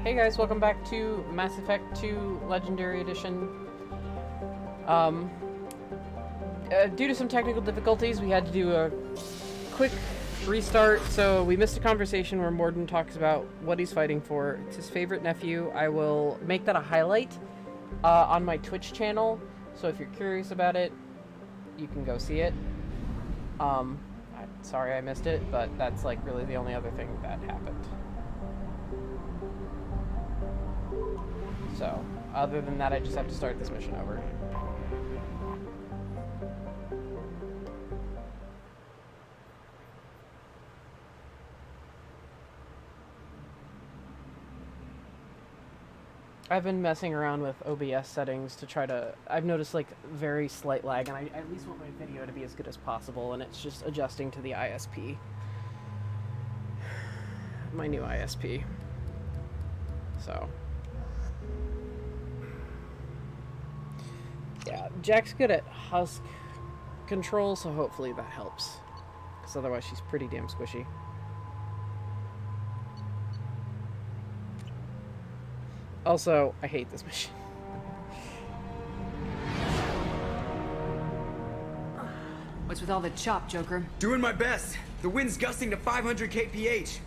Hey guys, welcome back to Mass Effect 2 Legendary Edition. Due to some technical difficulties, we had to do a quick restart, so we missed a conversation where Morden talks about what he's fighting for. It's his favorite nephew. I will make that a highlight on my Twitch channel, so if you're curious about it, you can go see it. Sorry I missed it, but that's like really the only other thing that happened. So, other than that, I just have to start this mission over. I've been messing around with OBS settings to try to... I've noticed, like, very slight lag, and I at least want my video to be as good as possible, and it's just adjusting to the ISP. My new ISP. So... yeah, Jack's good at husk control, so hopefully that helps. Because otherwise she's pretty damn squishy. Also, I hate this mission. What's with all the chop, Joker? Doing my best. The wind's gusting to 500 kph.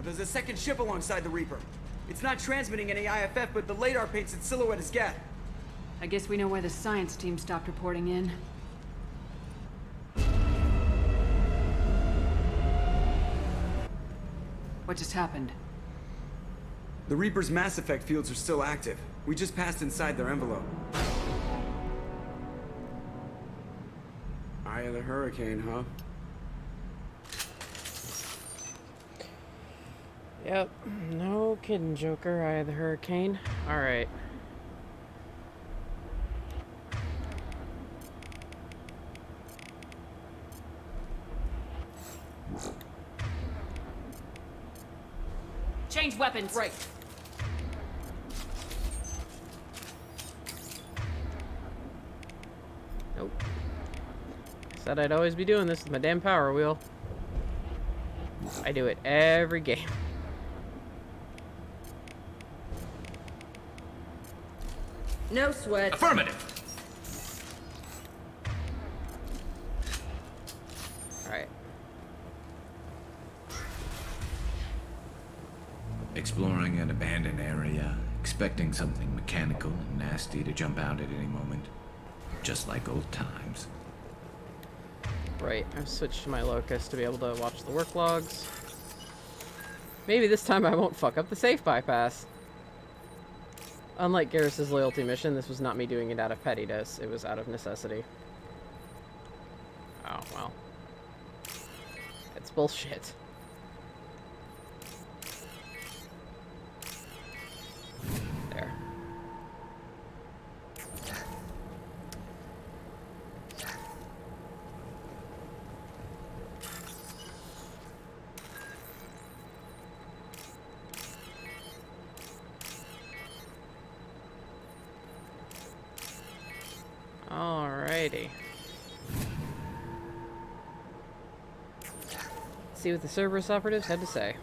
There's a second ship alongside the Reaper. It's not transmitting any IFF, but the radar paints its silhouette as Geth. I guess we know why the science team stopped reporting in. What just happened? The Reaper's Mass Effect fields are still active. We just passed inside their envelope. Eye of the Hurricane, huh? Yep, no kidding, Joker. Eye of the Hurricane. Alright. Change weapons! Right. Nope. Said I'd always be doing this with my damn power wheel. I do it every game. No sweat. Affirmative. Alright. Exploring an abandoned area, expecting something mechanical and nasty to jump out at any moment. Just like old times. Right, I've switched to my locus to be able to watch the work logs. Maybe this time I won't fuck up the safe bypass. Unlike Garrus's loyalty mission, this was not me doing it out of pettiness, it was out of necessity. Oh, well. It's bullshit. There. Alrighty. See what the Cerberus operatives had to say.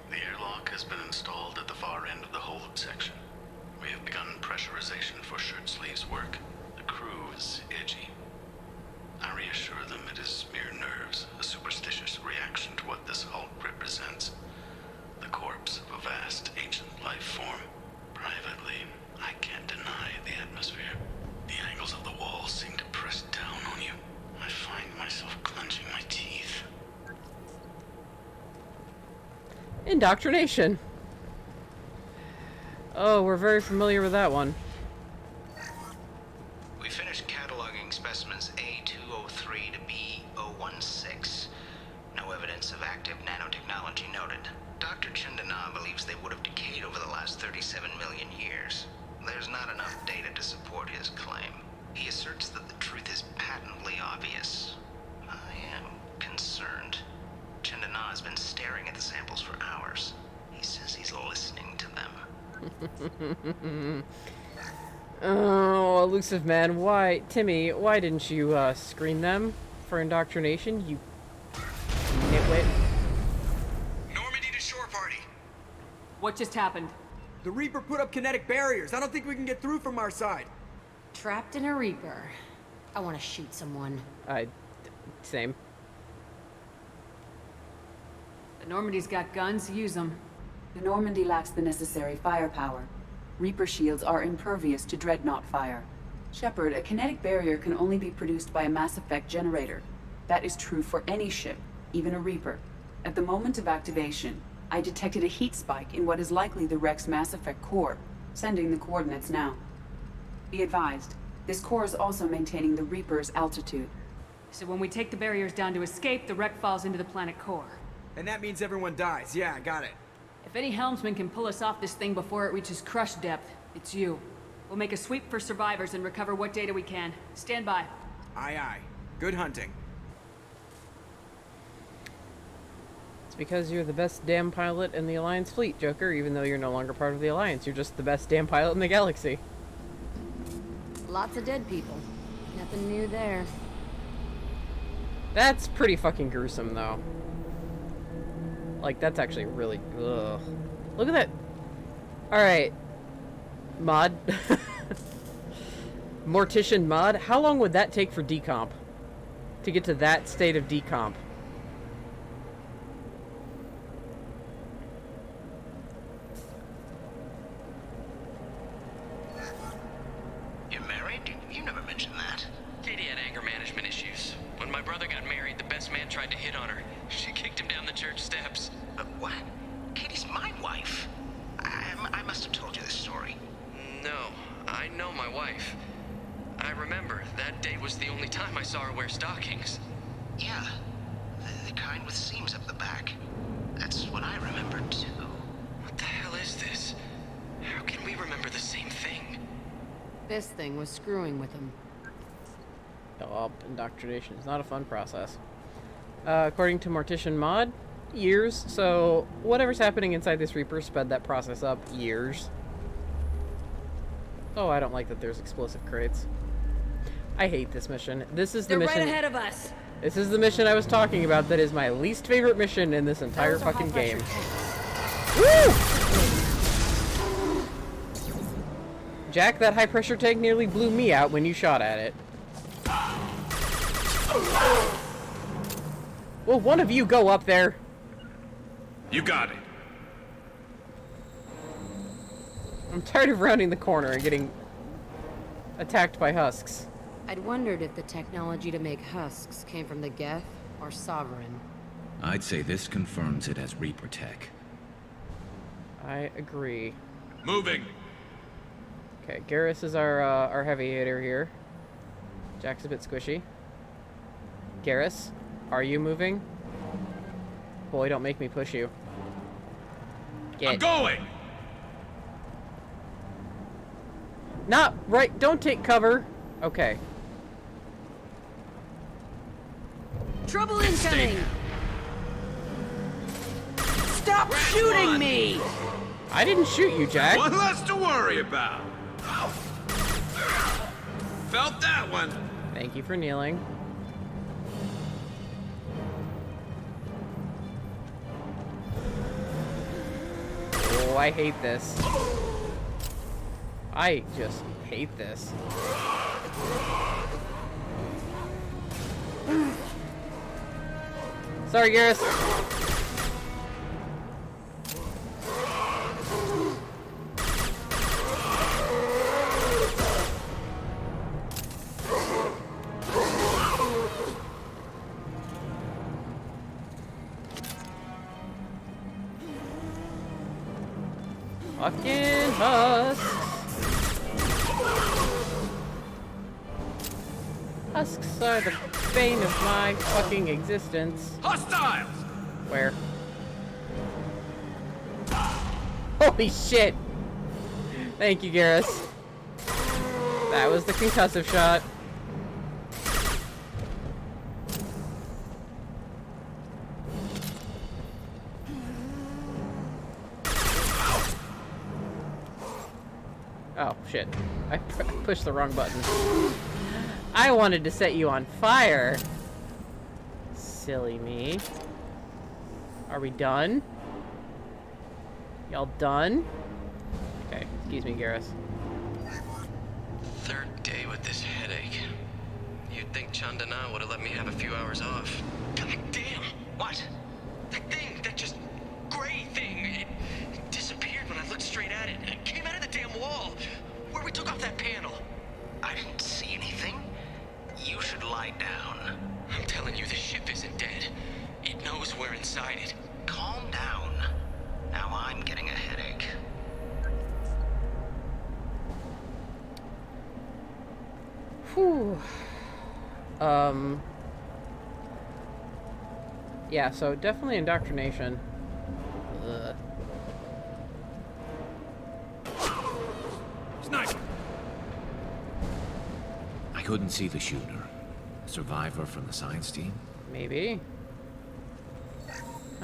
The airlock has been installed at the far end of the hold section. We have begun pressurization for shirt sleeves work. The crew is edgy. I reassure them it is mere nerves, a superstitious reaction to what this hulk represents. The corpse of a vast ancient life form. Privately, I can't deny the atmosphere. The angles of the walls seem to press down on you. I find myself clenching my teeth. Indoctrination. Oh, we're very familiar with that one. We finished cataloging specimens A203 to B016. No evidence of active nanotechnology noted. Dr. Chandana believes they would have decayed over the last 37 million years. There's not enough data to support his claim. He asserts that the truth is patently obvious. I am concerned. Chandana has been staring at the samples for hours. He says he's listening to them. Oh, elusive man, why... Timmy, why didn't you, screen them for indoctrination, you Nitwit. Normandy to shore party. What just happened? The Reaper put up kinetic barriers. I don't think we can get through from our side. Trapped in a Reaper. I want to shoot someone. Same. The Normandy's got guns, use them. The Normandy lacks the necessary firepower. Reaper shields are impervious to dreadnought fire. Shepard, a kinetic barrier can only be produced by a mass effect generator. That is true for any ship, even a Reaper. At the moment of activation, I detected a heat spike in what is likely the wreck's mass effect core, sending the coordinates now. Be advised, this core is also maintaining the Reaper's altitude. So when we take the barriers down to escape, the wreck falls into the planet core. And that means everyone dies. Yeah, I got it. If any helmsman can pull us off this thing before it reaches crush depth, it's you. We'll make a sweep for survivors and recover what data we can. Stand by. Aye, aye. Good hunting. It's because you're the best damn pilot in the Alliance fleet, Joker. Even though you're no longer part of the Alliance, you're just the best damn pilot in the galaxy. Lots of dead people. Nothing new there. That's pretty fucking gruesome, though. Like, that's actually really... Ugh. Look at that. Alright. Mod. Mortician mod. How long would that take for decomp? To get to that state of decomp? You're married? You never mentioned that. Katie had anger management issues. When my brother got married, the best man tried to hit on her. She kicked him down the church steps. But what? Katie's my wife. I must have told you this story. No, I know my wife. I remember that day was the only time I saw her wear stockings. Yeah, the kind with seams up the back. That's what I remember too. What the hell is this? How can we remember the same thing? This thing was screwing with him. Oh, indoctrination is not a fun process. According to Mortician mod, years. So whatever's happening inside this Reaper sped that process up years. Oh, I don't like that there's explosive crates. I hate this mission. This is the They're mission. right ahead of us. This is the mission I was talking about. That is my least favorite mission in this entire Those are fucking high-pressure game. tanks. Woo! Jack, that high pressure tank nearly blew me out when you shot at it. Well, one of you go up there. You got it. I'm tired of rounding the corner and getting attacked by husks. I'd wondered if the technology to make husks came from the Geth or Sovereign. I'd say this confirms it as Reaper tech. I agree. Moving. Okay, Garrus is our heavy hitter here. Jack's a bit squishy. Garrus, are you moving? Boy, don't make me push you. Get. I'm going. Not right. Don't take cover. Okay. Trouble incoming! Stop shooting me! I didn't shoot you, Jack. One less to worry about. Felt that one. Thank you for kneeling. Oh, I hate this. I just hate this. Sorry, Garrus. Fucking husks. Husks are the bane of my fucking existence. Hostiles. Where? Holy shit! Thank you, Garrus. That was the concussive shot. Oh, shit. I pushed the wrong button. I wanted to set you on fire. silly me. Are we done? Y'all done? Okay, excuse me, Garrus. Third day with this headache. You'd think Chandana would have let me have a few hours off. God damn! What? That thing, that just gray thing, it disappeared when I looked straight at it. It came out of the damn wall, where we took off that panel. I didn't see anything. You should lie down. I'm telling you, the ship isn't dead. It knows we're inside it. Calm down. Now I'm getting a headache. Whew. Yeah, so definitely indoctrination. Ugh. Sniper! I couldn't see the shooter. A survivor from the science team? Maybe.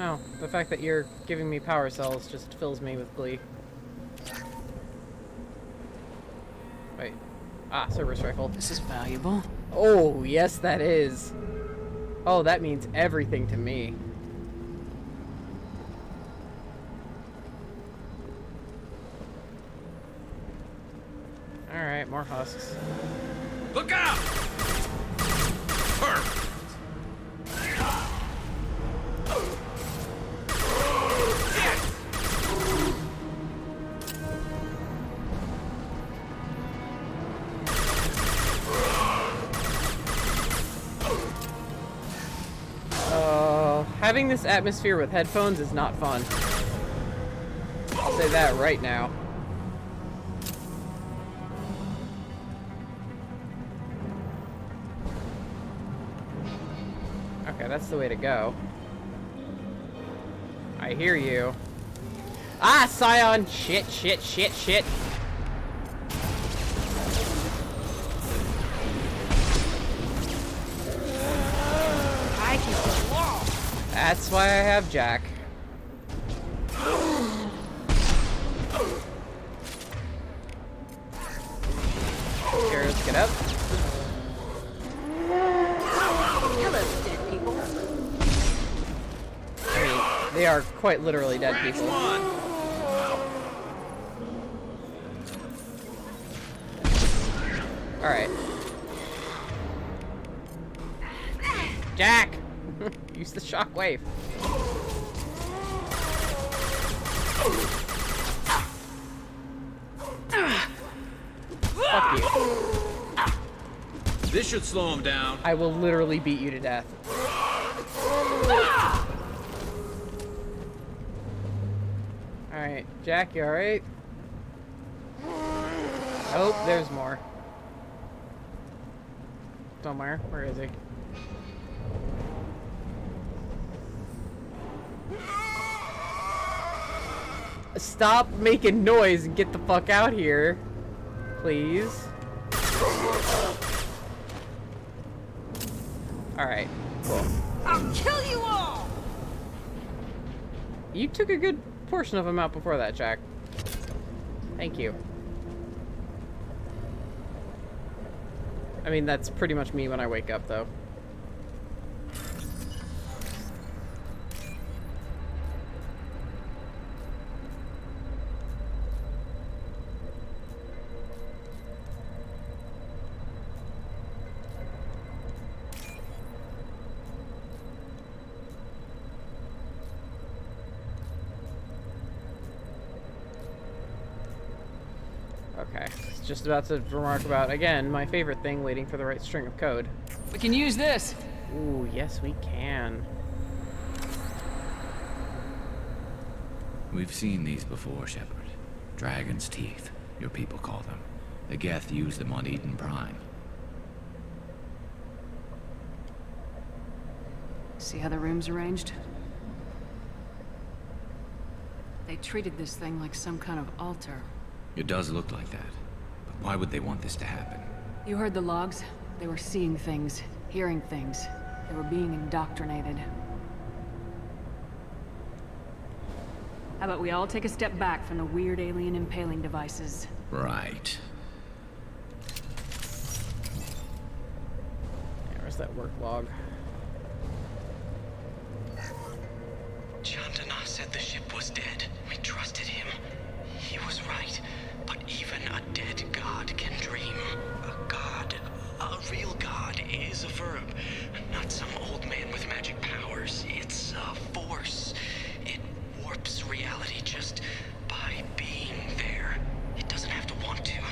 Oh, the fact that you're giving me power cells just fills me with glee. Wait. Ah, Cerberus rifle. This is valuable. Oh, yes, that is. Oh, that means everything to me. Alright, more husks. Look out! Perfect! Having this atmosphere with headphones is not fun. I'll say that right now. Okay, that's the way to go. I hear you. Ah, Scion! Shit, shit, shit, shit. That's why I have Jack. Here, let's get up. Hello, dead people. I mean, they are quite literally dead people. Alright. Jack! Use the shockwave. Fuck you. This should slow him down. I will literally beat you to death. Alright, Jack, you alright? Oh, there's more. Somewhere. Where is he? Stop making noise and get the fuck out here. Please. Alright, cool. I'll kill you all! You took a good portion of him out before that, Jack. Thank you. I mean, that's pretty much me when I wake up, though. Okay, just about to remark about, again, my favorite thing, waiting for the right string of code. We can use this. Ooh, yes we can. We've seen these before, Shepard. Dragon's teeth, your people call them. The Geth used them on Eden Prime. See how the room's arranged? They treated this thing like some kind of altar. It does look like that. But why would they want this to happen? You heard the logs? They were seeing things, hearing things. They were being indoctrinated. How about we all take a step back from the weird alien impaling devices? Right. Yeah, where's that work log? said the ship was dead. We trusted him. He was right. But even a dead god can dream. A god, a real god, is a verb. Not some old man with magic powers. It's a force. It warps reality just by being there. It doesn't have to want to.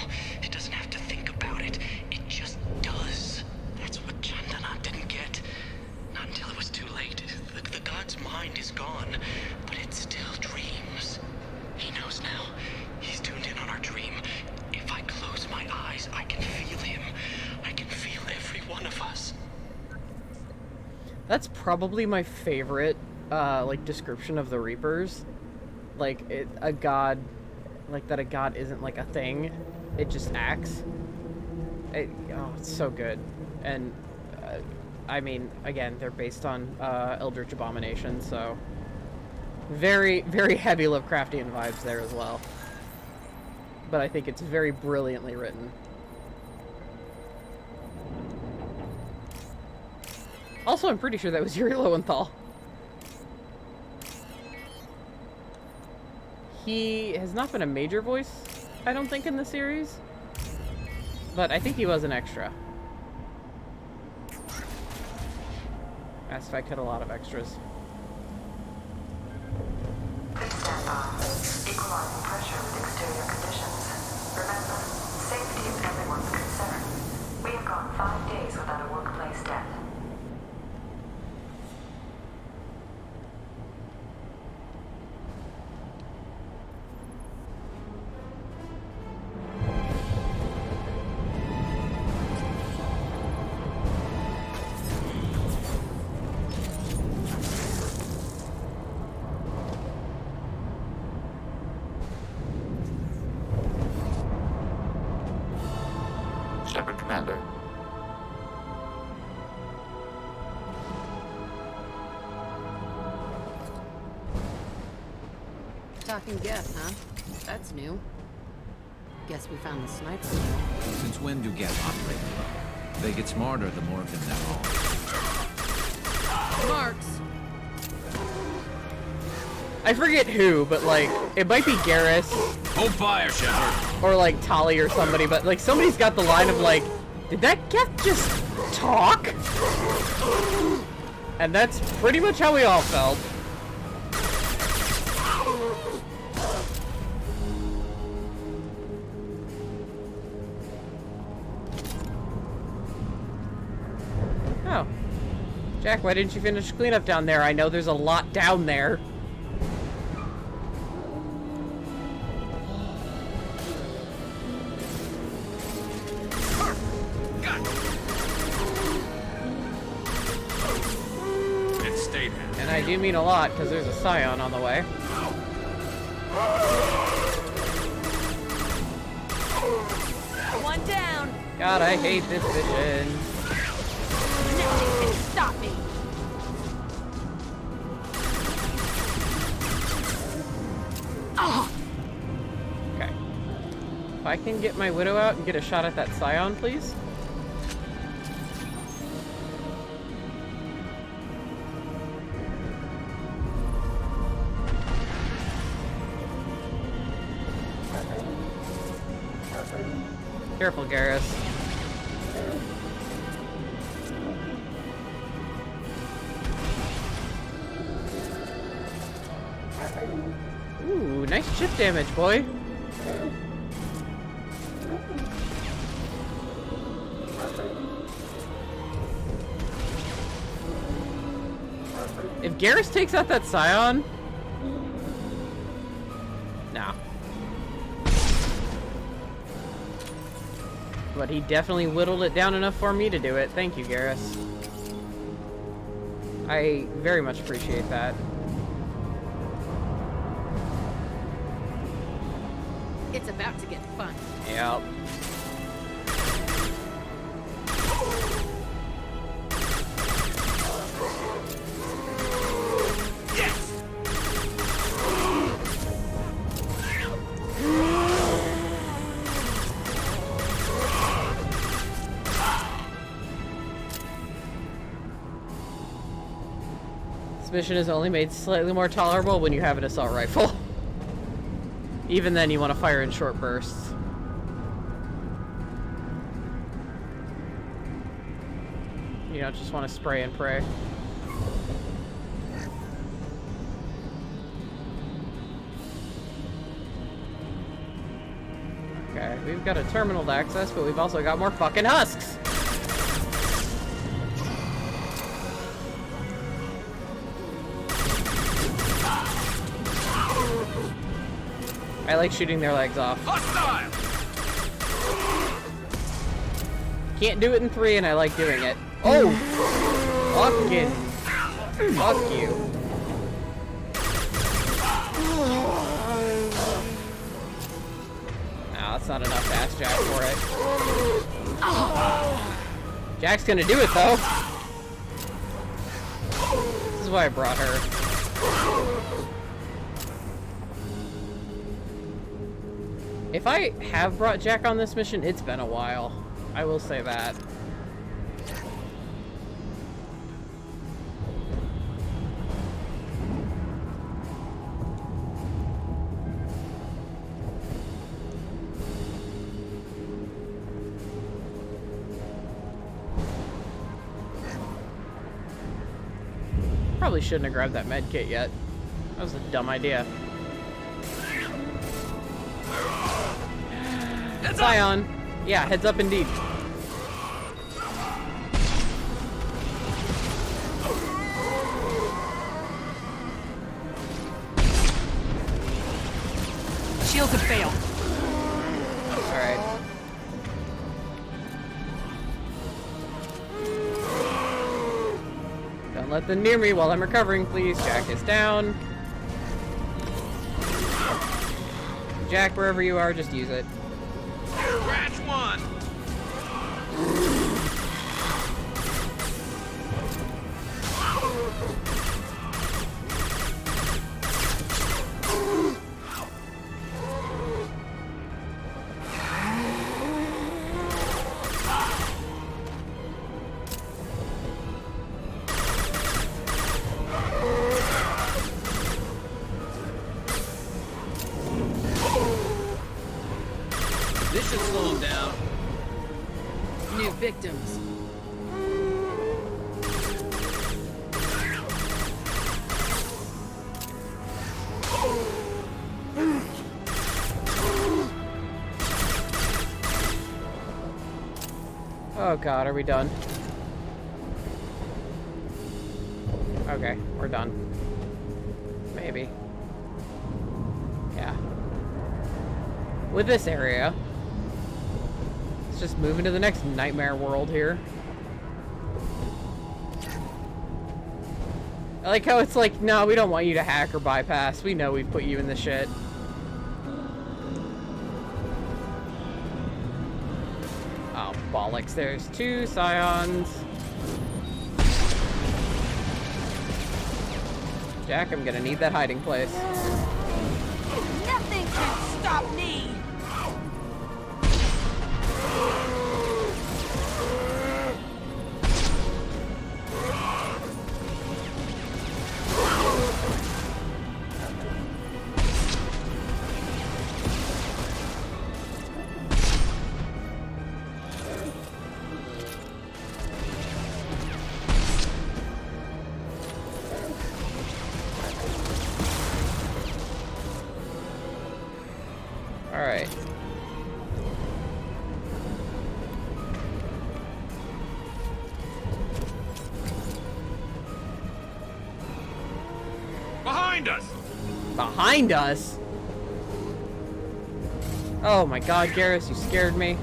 It doesn't have to think about it. It just does. That's what Chandana didn't get. Not until it was too late. The god's mind is gone, but it still dreams. He knows now. He's tuned in on our dream. If I close my eyes, I can feel him. I can feel every one of us. That's probably my favorite, like, description of the Reapers. Like, a god, like, that a god isn't, like, a thing. It just acts. It's so good. And, I mean, again, they're based on, Eldritch Abomination, so... Very, very heavy Lovecraftian vibes there as well. But I think it's very brilliantly written. Also, I'm pretty sure that was Yuri Lowenthal. He has not been a major voice, I don't think, in the series. But I think he was an extra. Mass Effect had a lot of extras. Stand by. Equalizing pressure with exterior conditions. Remember, safety is everyone's concern. We have gone 5 days without a workplace death. Shepard, Commander. Talking Geth, huh? That's new. Guess we found the sniper. Since when do Geth operate alone? They get smarter the more of them there are. Marks! I forget who, but, like, it might be Garrus. Hold fire, Shepard! Or, like, Tali or somebody, but, like, somebody's got the line of, like, did that Geth just talk? And that's pretty much how we all felt. Oh. Jack, why didn't you finish cleanup down there? I know there's a lot down there. And I do mean a lot, because there's a Scion on the way. One down. God, I hate this vision. Nothing can stop me. Oh. Okay. If I can get my Widow out and get a shot at that Scion, please. Careful, Garrus. Ooh, nice chip damage, boy. If Garrus takes out that Scion... Nah. But he definitely whittled it down enough for me to do it. Thank you, Garrus. I very much appreciate that. It's about to get fun. Yep. mission is only made slightly more tolerable when you have an assault rifle. Even then, you want to fire in short bursts. You don't just want to spray and pray. Okay, we've got a terminal to access, but we've also got more fucking husks! I like shooting their legs off. Hostile! Can't do it in 3, and I like doing it. Oh! Fucking... Fuck you. Nah, that's not enough to ask Jack for it. Jack's gonna do it, though. This is why I brought her. If I have brought Jack on this mission, it's been a while. I will say that. Probably shouldn't have grabbed that med kit yet. That was a dumb idea. Scion. Yeah, heads up indeed. Shields have failed. Alright. Don't let them near me while I'm recovering, please. Jack is down. Jack, wherever you are, just use it. Scratch one! This should slow him down. New victims. Oh god, are we done? Okay, we're done. Maybe. Yeah. With this area, let's just move into the next nightmare world here. I like how it's like, no, we don't want you to hack or bypass. We know we've put you in the shit. Oh, bollocks. There's 2 Scions. Jack, I'm gonna need that hiding place. Nothing can stop me! Alright. Behind us! Behind us? Oh my god, Garrus, you scared me.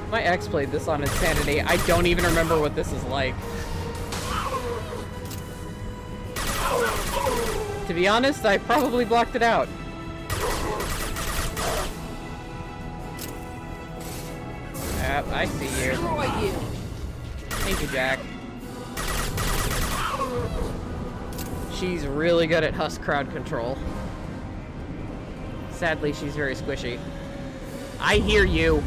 My ex played this on Insanity. I don't even remember what this is like. To be honest, I probably blocked it out. Yep, I see you. Destroy you. Thank you, Jack. She's really good at husk crowd control. Sadly, she's very squishy. I hear you.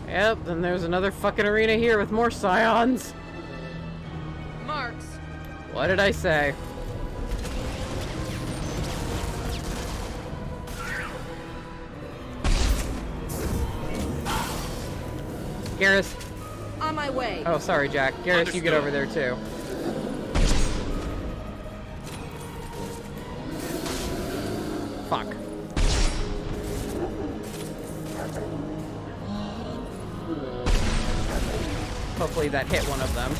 Yep, then there's another fucking arena here with more scions. Marks. What did I say? Garrus. On my way. Oh, sorry, Jack. Garrus, you get over there too. Fuck. Hopefully that hit one of them.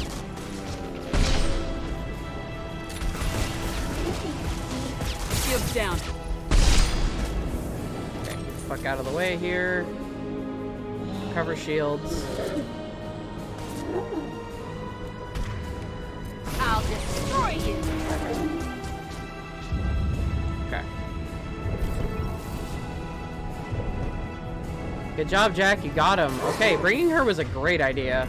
Shields down. Okay, get the fuck out of the way here. Cover shields. I'll destroy you. Okay. Good job, Jack. You got him. Okay, bringing her was a great idea.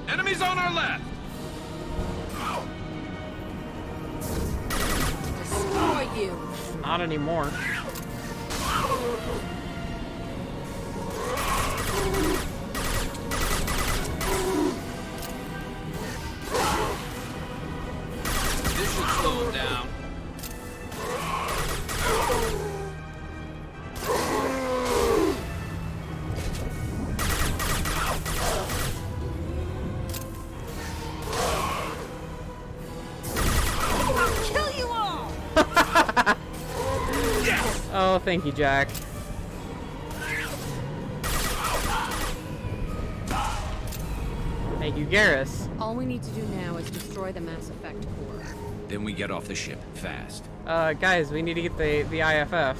Enemies on our left! Destroy you. Not anymore. This should slow him down. I'll kill you all. Oh, thank you, Jack. Thank you, Garrus. All we need to do now is destroy the Mass Effect core. Then we get off the ship fast. Guys, we need to get the IFF.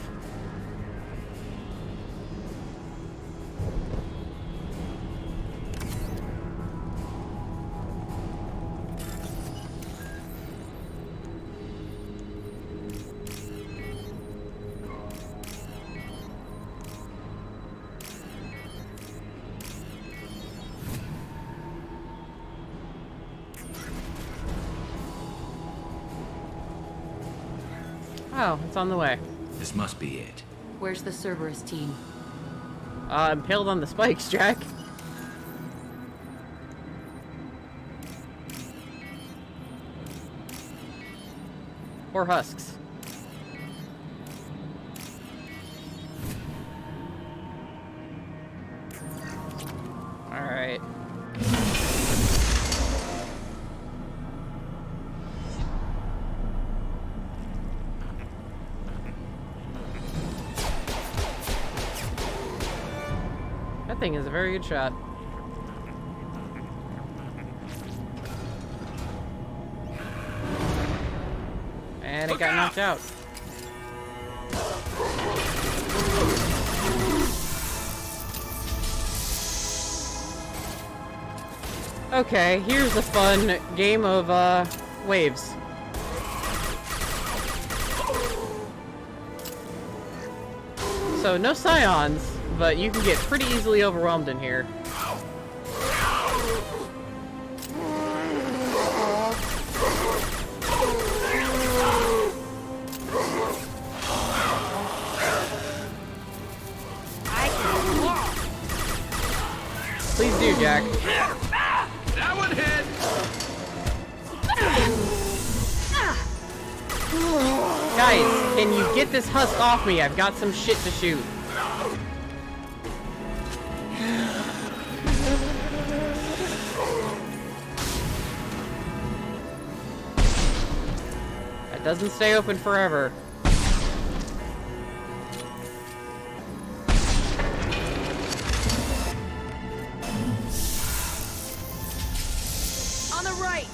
Oh, it's on the way. This must be it. Where's the Cerberus team? Impaled on the spikes, Jack. Or husks. Alright. That thing is a very good shot. And it got knocked out. Okay, here's a fun game of waves. So no scions, but you can get pretty easily overwhelmed in here. Please do, Jack. That one hit! Guys, can you get this husk off me? I've got some shit to shoot. That doesn't stay open forever. right!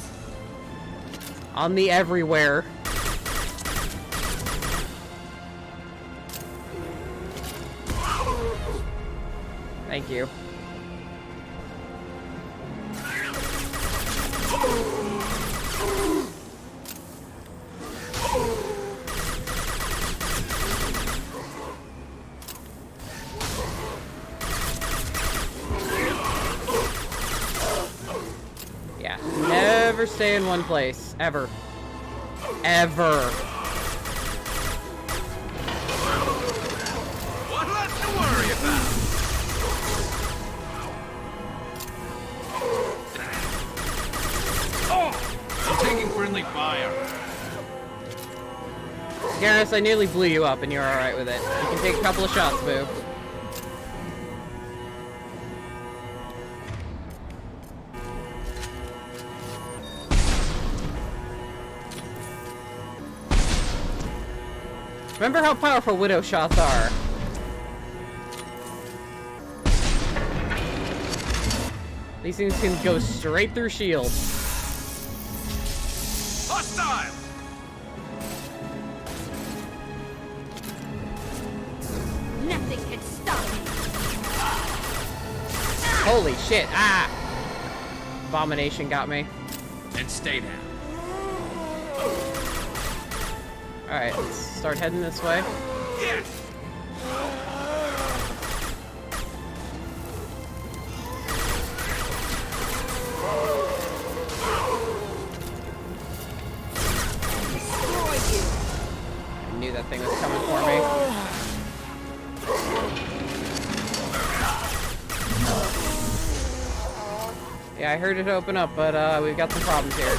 On the everywhere. Thank you. Yeah, never stay in one place. Ever. Ever. One less to worry about. Oh! I'm taking friendly fire. Garrus, I nearly blew you up and you're alright with it. You can take a couple of shots, boo. Remember how powerful Widow shots are. These things can go straight through shields. Hostile! Nothing can stop me! Holy shit, ah! Abomination got me. And stay down. Alright, let's start heading this way. Yes! I knew that thing was coming for me. Yeah, I heard it open up, but we've got some problems here.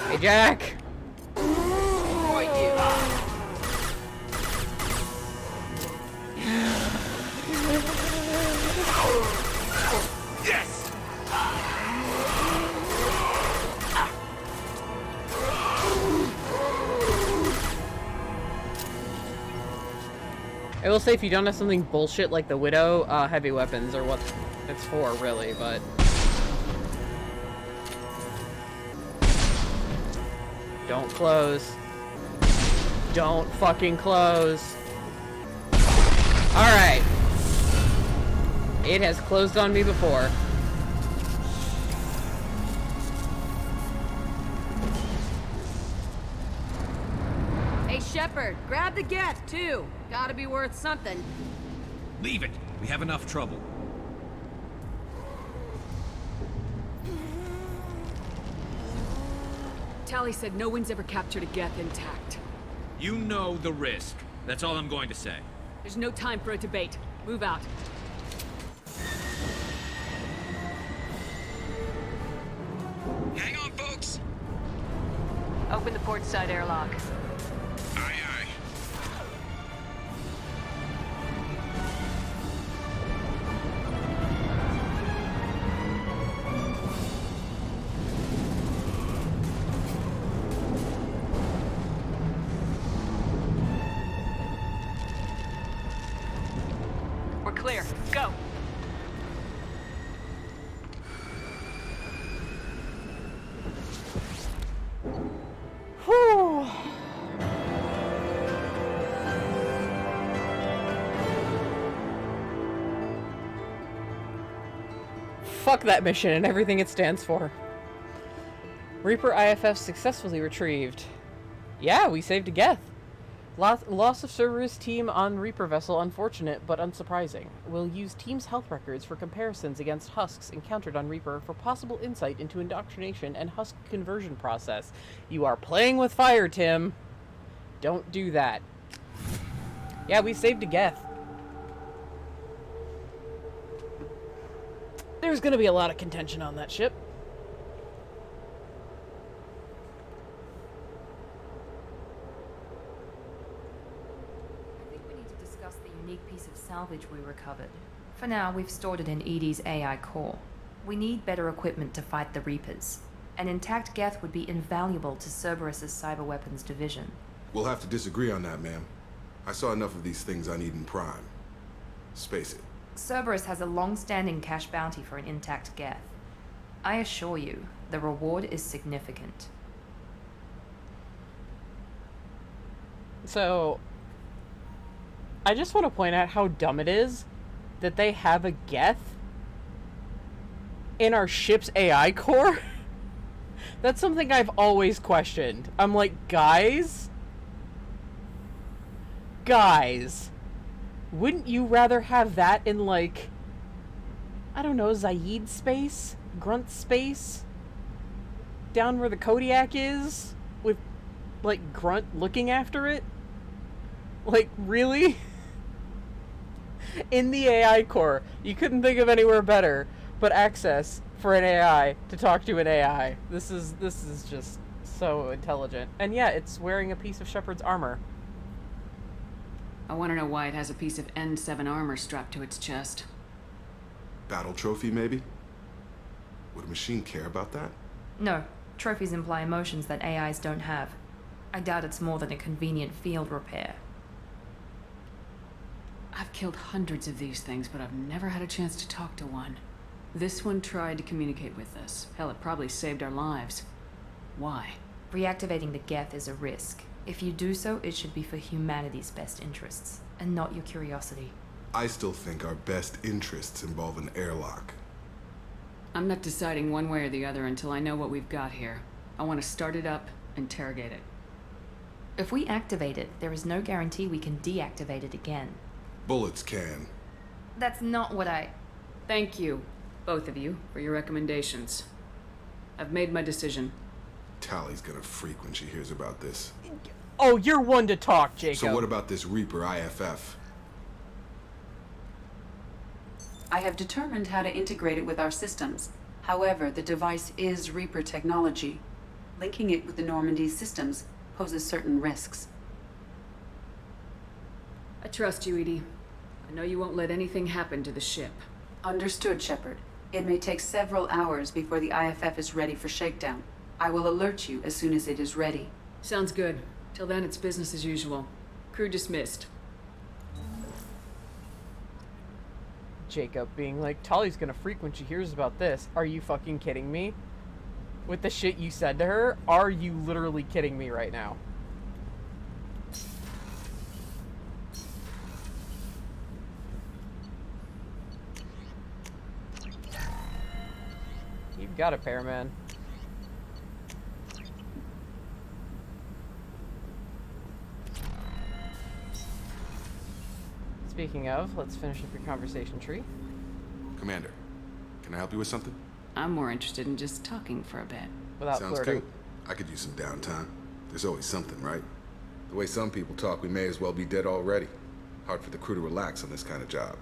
Hey, Jack! Yes! I will say, if you don't have something bullshit like the Widow, heavy weapons are what it's for, really, but... Don't close. Don't fucking close. Alright. It has closed on me before. Hey, Shepard, grab the Geth, too. Gotta be worth something. Leave it. We have enough trouble. Tali said no one's ever captured a Geth intact. You know the risk. That's all I'm going to say. There's no time for a debate. Move out. Hang on, folks. Open the port side airlock. Aye, aye. We're clear. Go. Whew. Fuck that mission and everything it stands for. Reaper IFF successfully retrieved. Yeah, we saved a Geth. Loss of Cerberus team on Reaper vessel unfortunate, but unsurprising. We'll use team's health records for comparisons against husks encountered on Reaper for possible insight into indoctrination and husk conversion process. You are playing with fire, Tim. Don't do that. Yeah, we saved a Geth. There's gonna be a lot of contention on that ship. Piece of salvage we recovered. For now, we've stored it in Edie's AI core. We need better equipment to fight the Reapers. An intact Geth would be invaluable to Cerberus's cyber weapons division. We'll have to disagree on that, ma'am. I saw enough of these things I need in Prime. Space it. Cerberus has a long-standing cash bounty for an intact Geth. I assure you, the reward is significant. So, I just want to point out how dumb it is that they have a Geth in our ship's AI core. That's something I've always questioned. I'm like, guys, wouldn't you rather have that in, like, I don't know, Zaid space? Grunt space? Down where the Kodiak is? With, like, Grunt looking after it? Like, really? In the AI core, you couldn't think of anywhere better but access for an AI to talk to an AI. This is just so intelligent. And yeah, it's wearing a piece of Shepard's armor. I want to know why it has a piece of N7 armor strapped to its chest. Battle trophy, maybe? Would a machine care about that? No, trophies imply emotions that AIs don't have. I doubt it's more than a convenient field repair. I've killed hundreds of these things, but I've never had a chance to talk to one. This one tried to communicate with us. Hell, it probably saved our lives. Why? Reactivating the Geth is a risk. If you do so, it should be for humanity's best interests, and not your curiosity. I still think our best interests involve an airlock. I'm not deciding one way or the other until I know what we've got here. I want to start it up, interrogate it. If we activate it, there is no guarantee we can deactivate it again. Bullets can. That's not what I... Thank you, both of you, for your recommendations. I've made my decision. Tali's gonna freak when she hears about this. Oh, you're one to talk, Jacob. So what about this Reaper IFF? I have determined how to integrate it with our systems. However, the device is Reaper technology. Linking it with the Normandy's systems poses certain risks. I trust you, Edie. I know you won't let anything happen to the ship. Understood, Shepard. It may take several hours before the IFF is ready for shakedown. I will alert you as soon as it is ready. Sounds good. Till then, it's business as usual. Crew dismissed. Jacob being like, Tali's gonna freak when she hears about this. Are you fucking kidding me? With the shit you said to her? Are you literally kidding me right now? You've got a pair, man. Speaking of, let's finish up your conversation tree. Commander, can I help you with something? I'm more interested in just talking for a bit. Without Sounds flirting. good. I could use some downtime. There's always something, right? The way some people talk, we may as well be dead already. Hard for the crew to relax on this kind of job.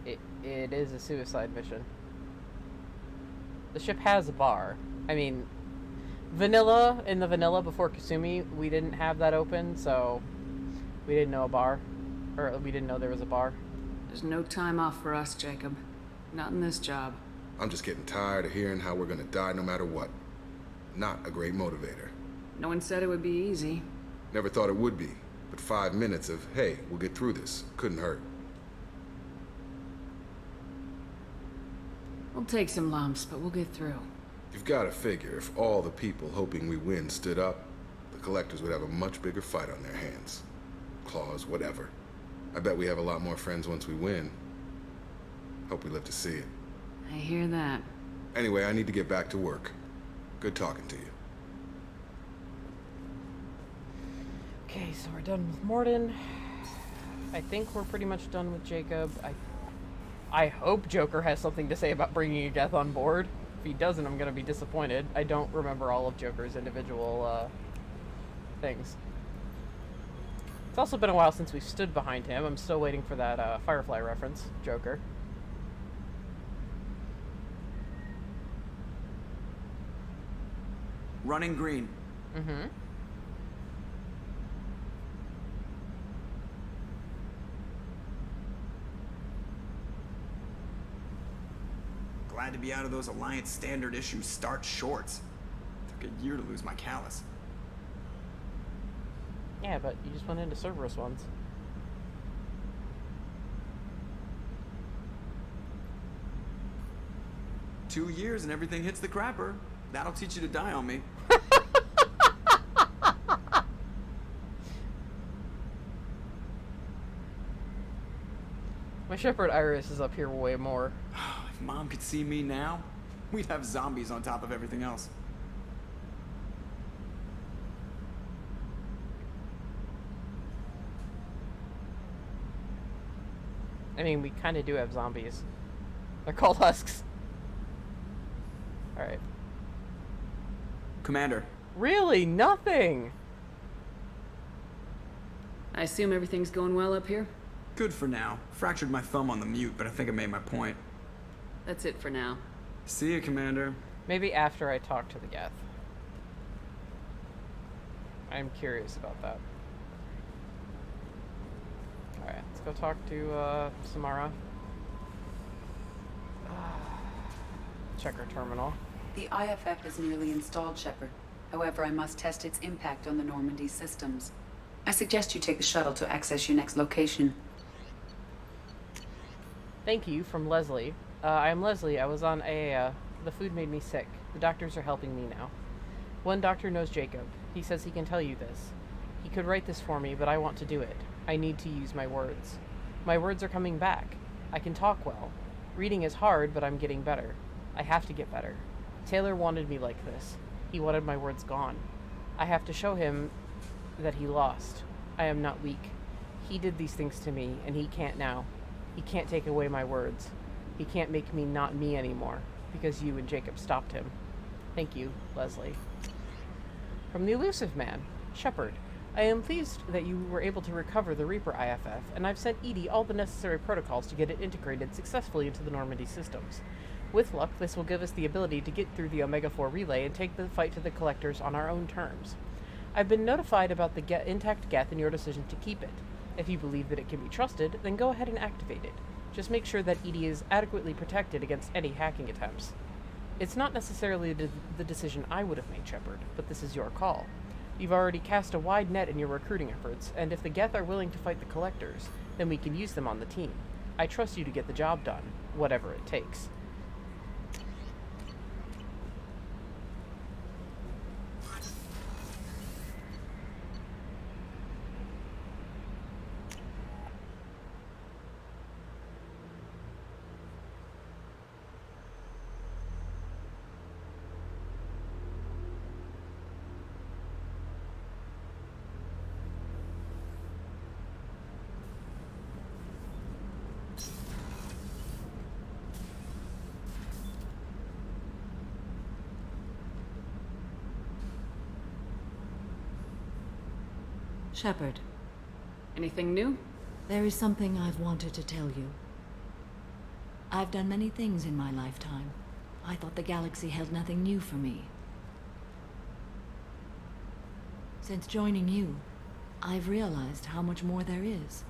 It is a suicide mission. The ship has a bar. I mean, in the vanilla before Kasumi, we didn't have that open, so we didn't know a bar. Or we didn't know there was a bar. There's no time off for us, Jacob. Not in this job. I'm just getting tired of hearing how we're gonna die no matter what. Not a great motivator. No one said it would be easy. Never thought it would be, but 5 minutes of, hey, we'll get through this, couldn't hurt. We'll take some lumps, but we'll get through. You've gotta figure, if all the people hoping we win stood up, the collectors would have a much bigger fight on their hands. Claws, whatever. I bet we have a lot more friends once we win. Hope we live to see it. I hear that. Anyway, I need to get back to work. Good talking to you. Okay, so we're done with Morden. I think we're pretty much done with Jacob. I hope Joker has something to say about bringing a Geth on board. If he doesn't, I'm gonna be disappointed. I don't remember all of Joker's individual things. It's also been a while since we stood behind him. I'm still waiting for that Firefly reference, Joker. Running green. Mm-hmm. Glad to be out of those Alliance standard issue start shorts. Took a year to lose my callus. Yeah, but you just went into Cerberus ones. 2 years and everything hits the crapper. That'll teach you to die on me. My Shepherd Iris is up here way more. If Mom could see me now, we'd have zombies on top of everything else. I mean, we kind of do have zombies. They're called husks. Alright. Commander. Really? Nothing? I assume everything's going well up here? Good for now. Fractured my thumb on the mute, but I think I made my point. That's it for now. See you, Commander. Maybe after I talk to the Geth. I'm curious about that. Alright, let's go talk to Samara. Check her terminal. The IFF is nearly installed, Shepard. However, I must test its impact on the Normandy systems. I suggest you take the shuttle to access your next location. Thank you, from Leslie. I am Leslie. I was on AAA. The food made me sick. The doctors are helping me now. One doctor knows Jacob. He says he can tell you this. He could write this for me, but I want to do it. I need to use my words. My words are coming back. I can talk well. Reading is hard, but I'm getting better. I have to get better. Taylor wanted me like this. He wanted my words gone. I have to show him that he lost. I am not weak. He did these things to me, and he can't now. He can't take away my words. He can't make me not me anymore, because you and Jacob stopped him. Thank you, Leslie. From the Elusive Man, Shepard. I am pleased that you were able to recover the Reaper IFF, and I've sent Edie all the necessary protocols to get it integrated successfully into the Normandy systems. With luck, this will give us the ability to get through the Omega-4 relay and take the fight to the Collectors on our own terms. I've been notified about the intact Geth and your decision to keep it. If you believe that it can be trusted, then go ahead and activate it. Just make sure that Edie is adequately protected against any hacking attempts. It's not necessarily the decision I would have made, Shepard, but this is your call. You've already cast a wide net in your recruiting efforts, and if the Geth are willing to fight the Collectors, then we can use them on the team. I trust you to get the job done, whatever it takes. Shepard. Anything new? There is something I've wanted to tell you. I've done many things in my lifetime. I thought the galaxy held nothing new for me. Since joining you, I've realized how much more there is.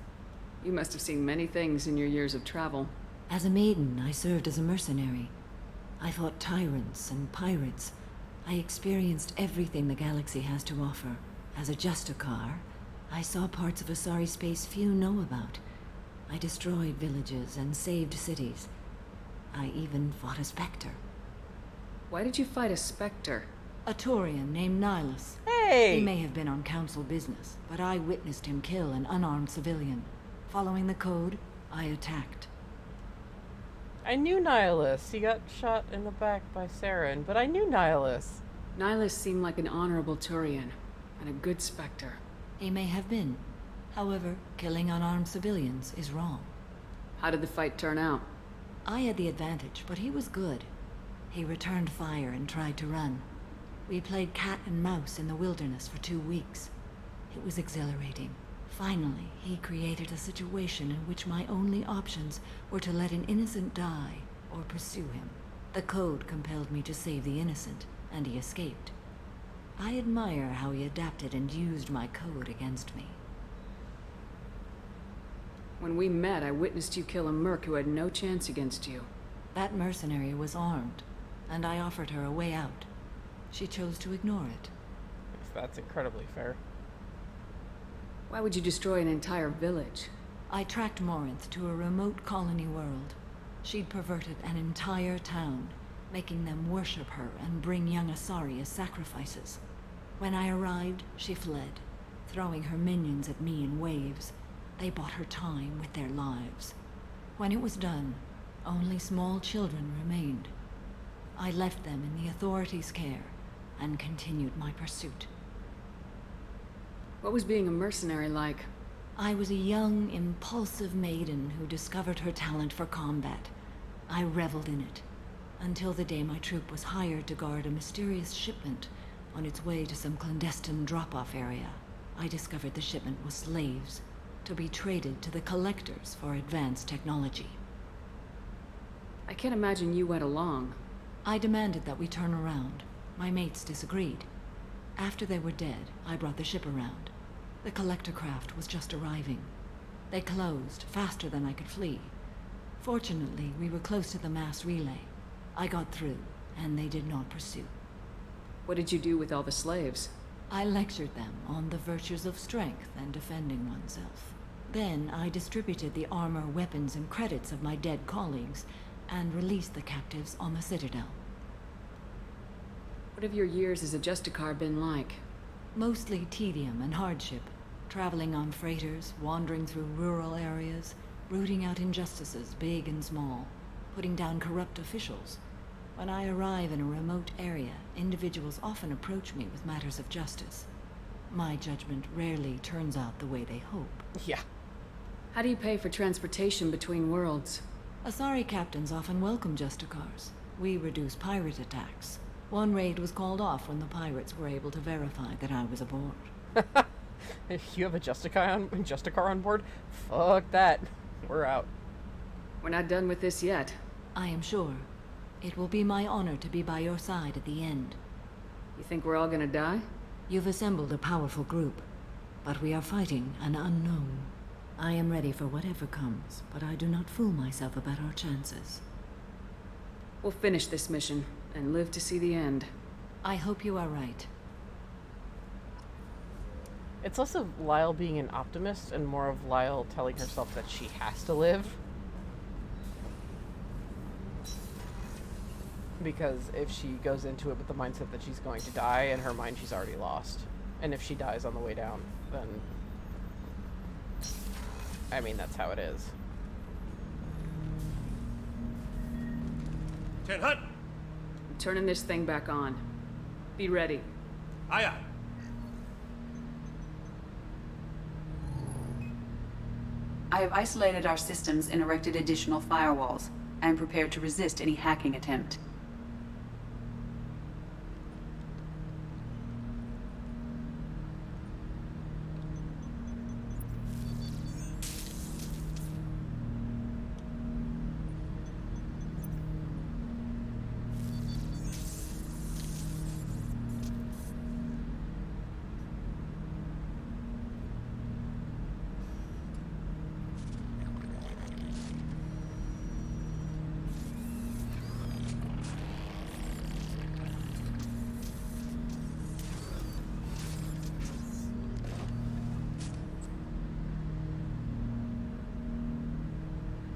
You must have seen many things in your years of travel. As a maiden, I served as a mercenary. I fought tyrants and pirates. I experienced everything the galaxy has to offer. As a Justicar, I saw parts of Asari space few know about. I destroyed villages and saved cities. I even fought a Spectre. Why did you fight a Spectre? A Taurian named Nihilus. Hey! He may have been on Council business, but I witnessed him kill an unarmed civilian. Following the code, I attacked. I knew Nihilus. He got shot in the back by Saren, but I knew Nihilus. Nihilus seemed like an honorable Turian, and a good Spectre. He may have been. However, killing unarmed civilians is wrong. How did the fight turn out? I had the advantage, but he was good. He returned fire and tried to run. We played cat and mouse in the wilderness for 2 weeks. It was exhilarating. Finally, he created a situation in which my only options were to let an innocent die or pursue him. The code compelled me to save the innocent, and he escaped. I admire how he adapted and used my code against me. When we met, I witnessed you kill a merc who had no chance against you. That mercenary was armed, and I offered her a way out. She chose to ignore it. That's incredibly fair. Why would you destroy an entire village? I tracked Morinth to a remote colony world. She'd perverted an entire town. making them worship her and bring young Asari as sacrifices. When I arrived, she fled, throwing her minions at me in waves. They bought her time with their lives. When it was done, only small children remained. I left them in the authorities' care and continued my pursuit. What was being a mercenary like? I was a young, impulsive maiden who discovered her talent for combat. I reveled in it, until the day my troop was hired to guard a mysterious shipment on its way to some clandestine drop-off area. I discovered the shipment was slaves, to be traded to the collectors for advanced technology. I can't imagine you went along. I demanded that we turn around. My mates disagreed. After they were dead, I brought the ship around. The collector craft was just arriving. They closed faster than I could flee. Fortunately, we were close to the mass relay. I got through, and they did not pursue. What did you do with all the slaves? I lectured them on the virtues of strength and defending oneself. Then I distributed the armor, weapons, and credits of my dead colleagues, and released the captives on the Citadel. What have your years as a Justicar been like? Mostly tedium and hardship. Traveling on freighters, wandering through rural areas, rooting out injustices, big and small, putting down corrupt officials. When I arrive in a remote area, individuals often approach me with matters of justice. My judgment rarely turns out the way they hope. Yeah. How do you pay for transportation between worlds? Asari captains often welcome Justicars. We reduce pirate attacks. One raid was called off when the pirates were able to verify that I was aboard. If you have a Justicar on board, fuck that. We're out. We're not done with this yet. I am sure. It will be my honor to be by your side at the end. You think we're all gonna die? You've assembled a powerful group, but we are fighting an unknown. I am ready for whatever comes, but I do not fool myself about our chances. We'll finish this mission and live to see the end. I hope you are right. It's less of Lyle being an optimist and more of Lyle telling herself that she has to live. Because if she goes into it with the mindset that she's going to die, in her mind she's already lost. And if she dies on the way down, then... I mean, that's how it is. Ten Hut! I'm turning this thing back on. Be ready. Aye, aye. I have isolated our systems and erected additional firewalls. I am prepared to resist any hacking attempt.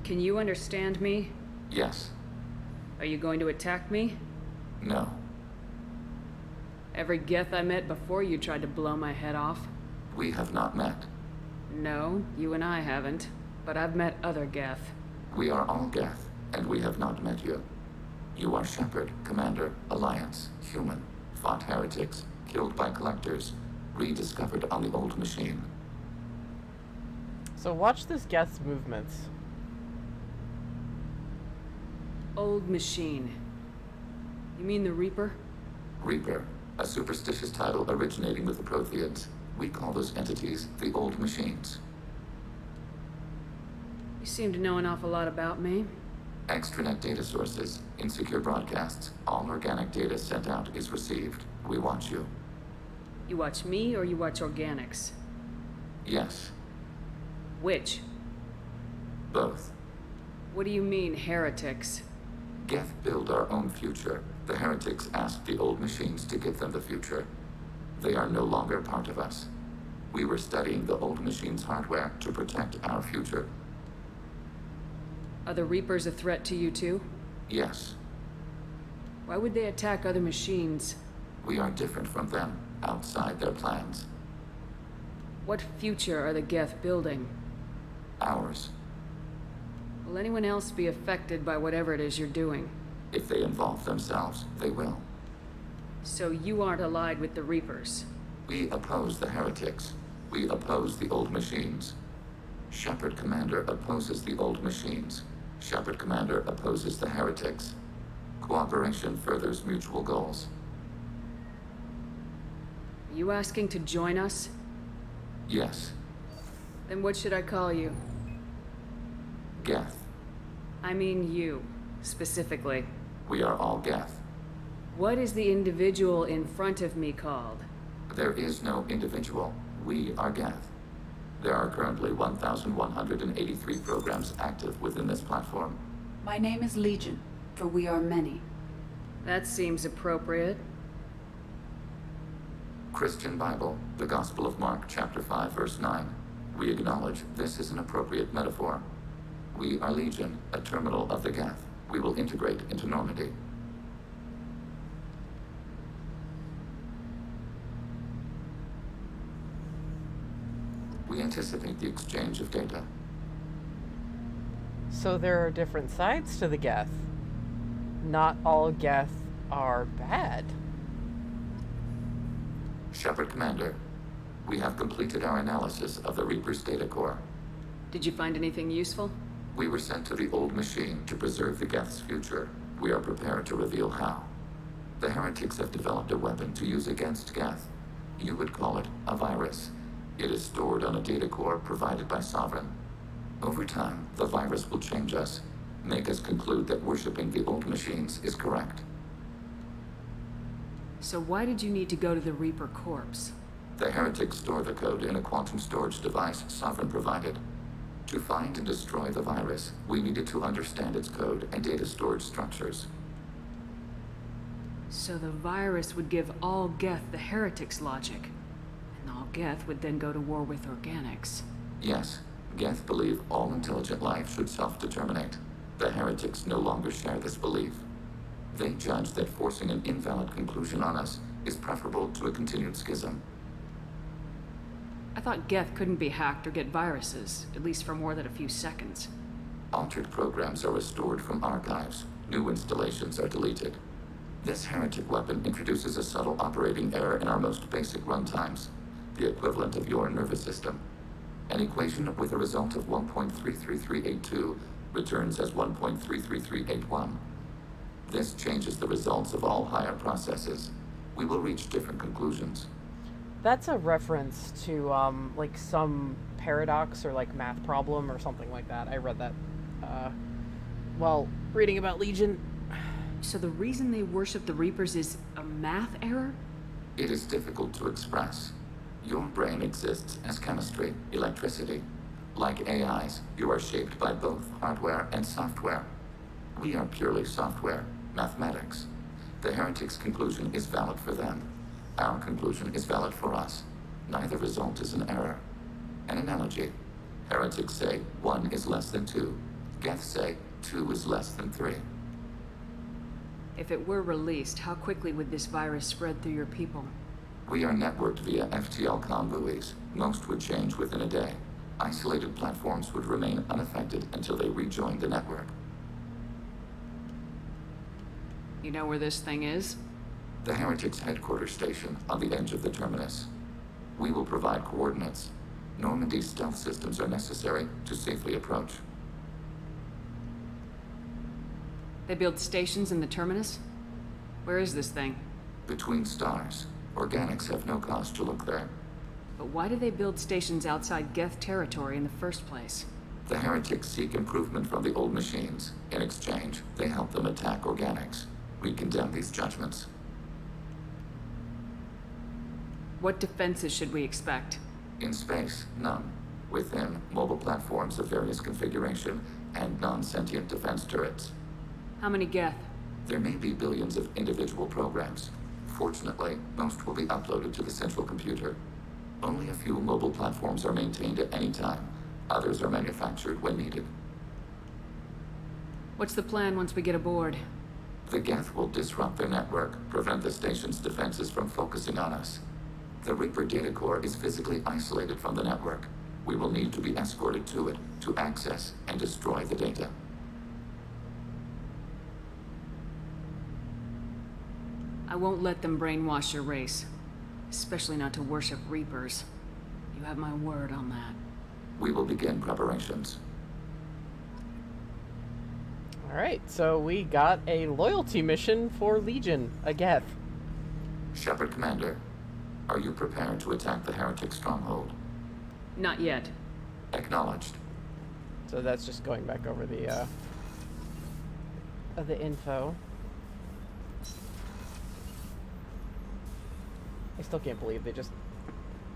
Can you understand me? Yes. Are you going to attack me? No. Every Geth I met before you tried to blow my head off. We have not met. No, you and I haven't. But I've met other Geth. We are all Geth, and we have not met you. You are Shepard, Commander, Alliance, human, fought heretics, killed by collectors, rediscovered on the old machine. So watch this Geth's movements. Old machine. You mean the Reaper? Reaper, a superstitious title originating with the Protheans. We call those entities the old machines. You seem to know an awful lot about me. Extranet data sources, insecure broadcasts, all organic data sent out is received. We watch you. You watch me or you watch organics? Yes. Which? Both. What do you mean, heretics? Geth build our own future. The heretics asked the old machines to give them the future. They are no longer part of us. We were studying the old machines' hardware to protect our future. Are the Reapers a threat to you too? Yes. Why would they attack other machines? We are different from them, outside their plans. What future are the Geth building? Ours. Will anyone else be affected by whatever it is you're doing? If they involve themselves, they will. So you aren't allied with the Reapers? We oppose the heretics. We oppose the old machines. Shepard Commander opposes the old machines. Shepard Commander opposes the heretics. Cooperation furthers mutual goals. Are you asking to join us? Yes. Then what should I call you? Geth. I mean you, specifically. We are all Geth. What is the individual in front of me called? There is no individual. We are Geth. There are currently 1,183 programs active within this platform. My name is Legion, for we are many. That seems appropriate. Christian Bible, the Gospel of Mark, chapter 5, verse 9. We acknowledge this is an appropriate metaphor. We are Legion, a terminal of the Geth. We will integrate into Normandy. We anticipate the exchange of data. So there are different sides to the Geth. Not all Geth are bad. Shepard Commander, we have completed our analysis of the Reaper's data core. Did you find anything useful? We were sent to the old machine to preserve the Geth's future. We are prepared to reveal how. The heretics have developed a weapon to use against Geth. You would call it a virus. It is stored on a data core provided by Sovereign. Over time, the virus will change us, make us conclude that worshipping the old machines is correct. So why did you need to go to the Reaper corpse? The heretics store the code in a quantum storage device Sovereign provided. To find and destroy the virus, we needed to understand its code and data storage structures. So the virus would give all Geth the heretics' logic, and all Geth would then go to war with organics. Yes, Geth believe all intelligent life should self-determinate. The heretics no longer share this belief. They judge that forcing an invalid conclusion on us is preferable to a continued schism. I thought Geth couldn't be hacked or get viruses, at least for more than a few seconds. Altered programs are restored from archives. New installations are deleted. This heretic weapon introduces a subtle operating error in our most basic runtimes, the equivalent of your nervous system. An equation with a result of 1.33382 returns as 1.33381. This changes the results of all higher processes. We will reach different conclusions. That's a reference to, like, some paradox or, like, math problem or something like that. I read that, while reading about Legion. So the reason they worship the Reapers is a math error? It is difficult to express. Your brain exists as chemistry, electricity. Like AIs, you are shaped by both hardware and software. We are purely software, mathematics. The heretics' conclusion is valid for them. Our conclusion is valid for us. Neither result is an error. An analogy. Heretics say 1 is less than 2. Geth say 2 is less than 3. If it were released, how quickly would this virus spread through your people? We are networked via FTL comm buoys. Most would change within a day. Isolated platforms would remain unaffected until they rejoined the network. You know where this thing is? The heretics' headquarters station on the edge of the terminus. We will provide coordinates. Normandy's stealth systems are necessary to safely approach. They build stations in the terminus? Where is this thing? Between stars. Organics have no cause to look there. But why do they build stations outside Geth territory in the first place? The heretics seek improvement from the old machines. In exchange, they help them attack organics. We condemn these judgments. What defenses should we expect? In space, none. Within, mobile platforms of various configuration and non-sentient defense turrets. How many Geth? There may be billions of individual programs. Fortunately, most will be uploaded to the central computer. Only a few mobile platforms are maintained at any time. Others are manufactured when needed. What's the plan once we get aboard? The Geth will disrupt their network, prevent the station's defenses from focusing on us. The Reaper data core is physically isolated from the network. We will need to be escorted to it to access and destroy the data. I won't let them brainwash your race. Especially not to worship Reapers. You have my word on that. We will begin preparations. Alright, so we got a loyalty mission for Legion, a Geth. Shepard Commander, are you prepared to attack the heretic stronghold? Not yet. Acknowledged. So that's just going back over the info. I still can't believe they just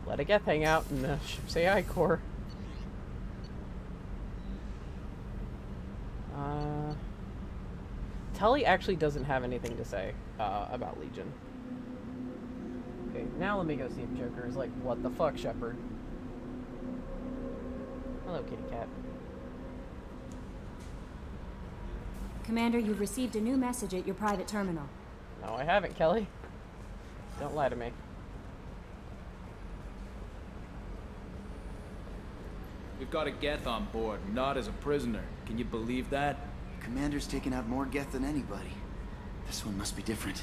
let a Geth hang out in the ship's AI core. Tully actually doesn't have anything to say about Legion. Okay, now let me go see if Joker is like, what the fuck, Shepard? Hello, kitty cat. Commander, you've received a new message at your private terminal. No, I haven't, Kelly. Don't lie to me. We've got a Geth on board, not as a prisoner. Can you believe that? Commander's taken out more Geth than anybody. This one must be different.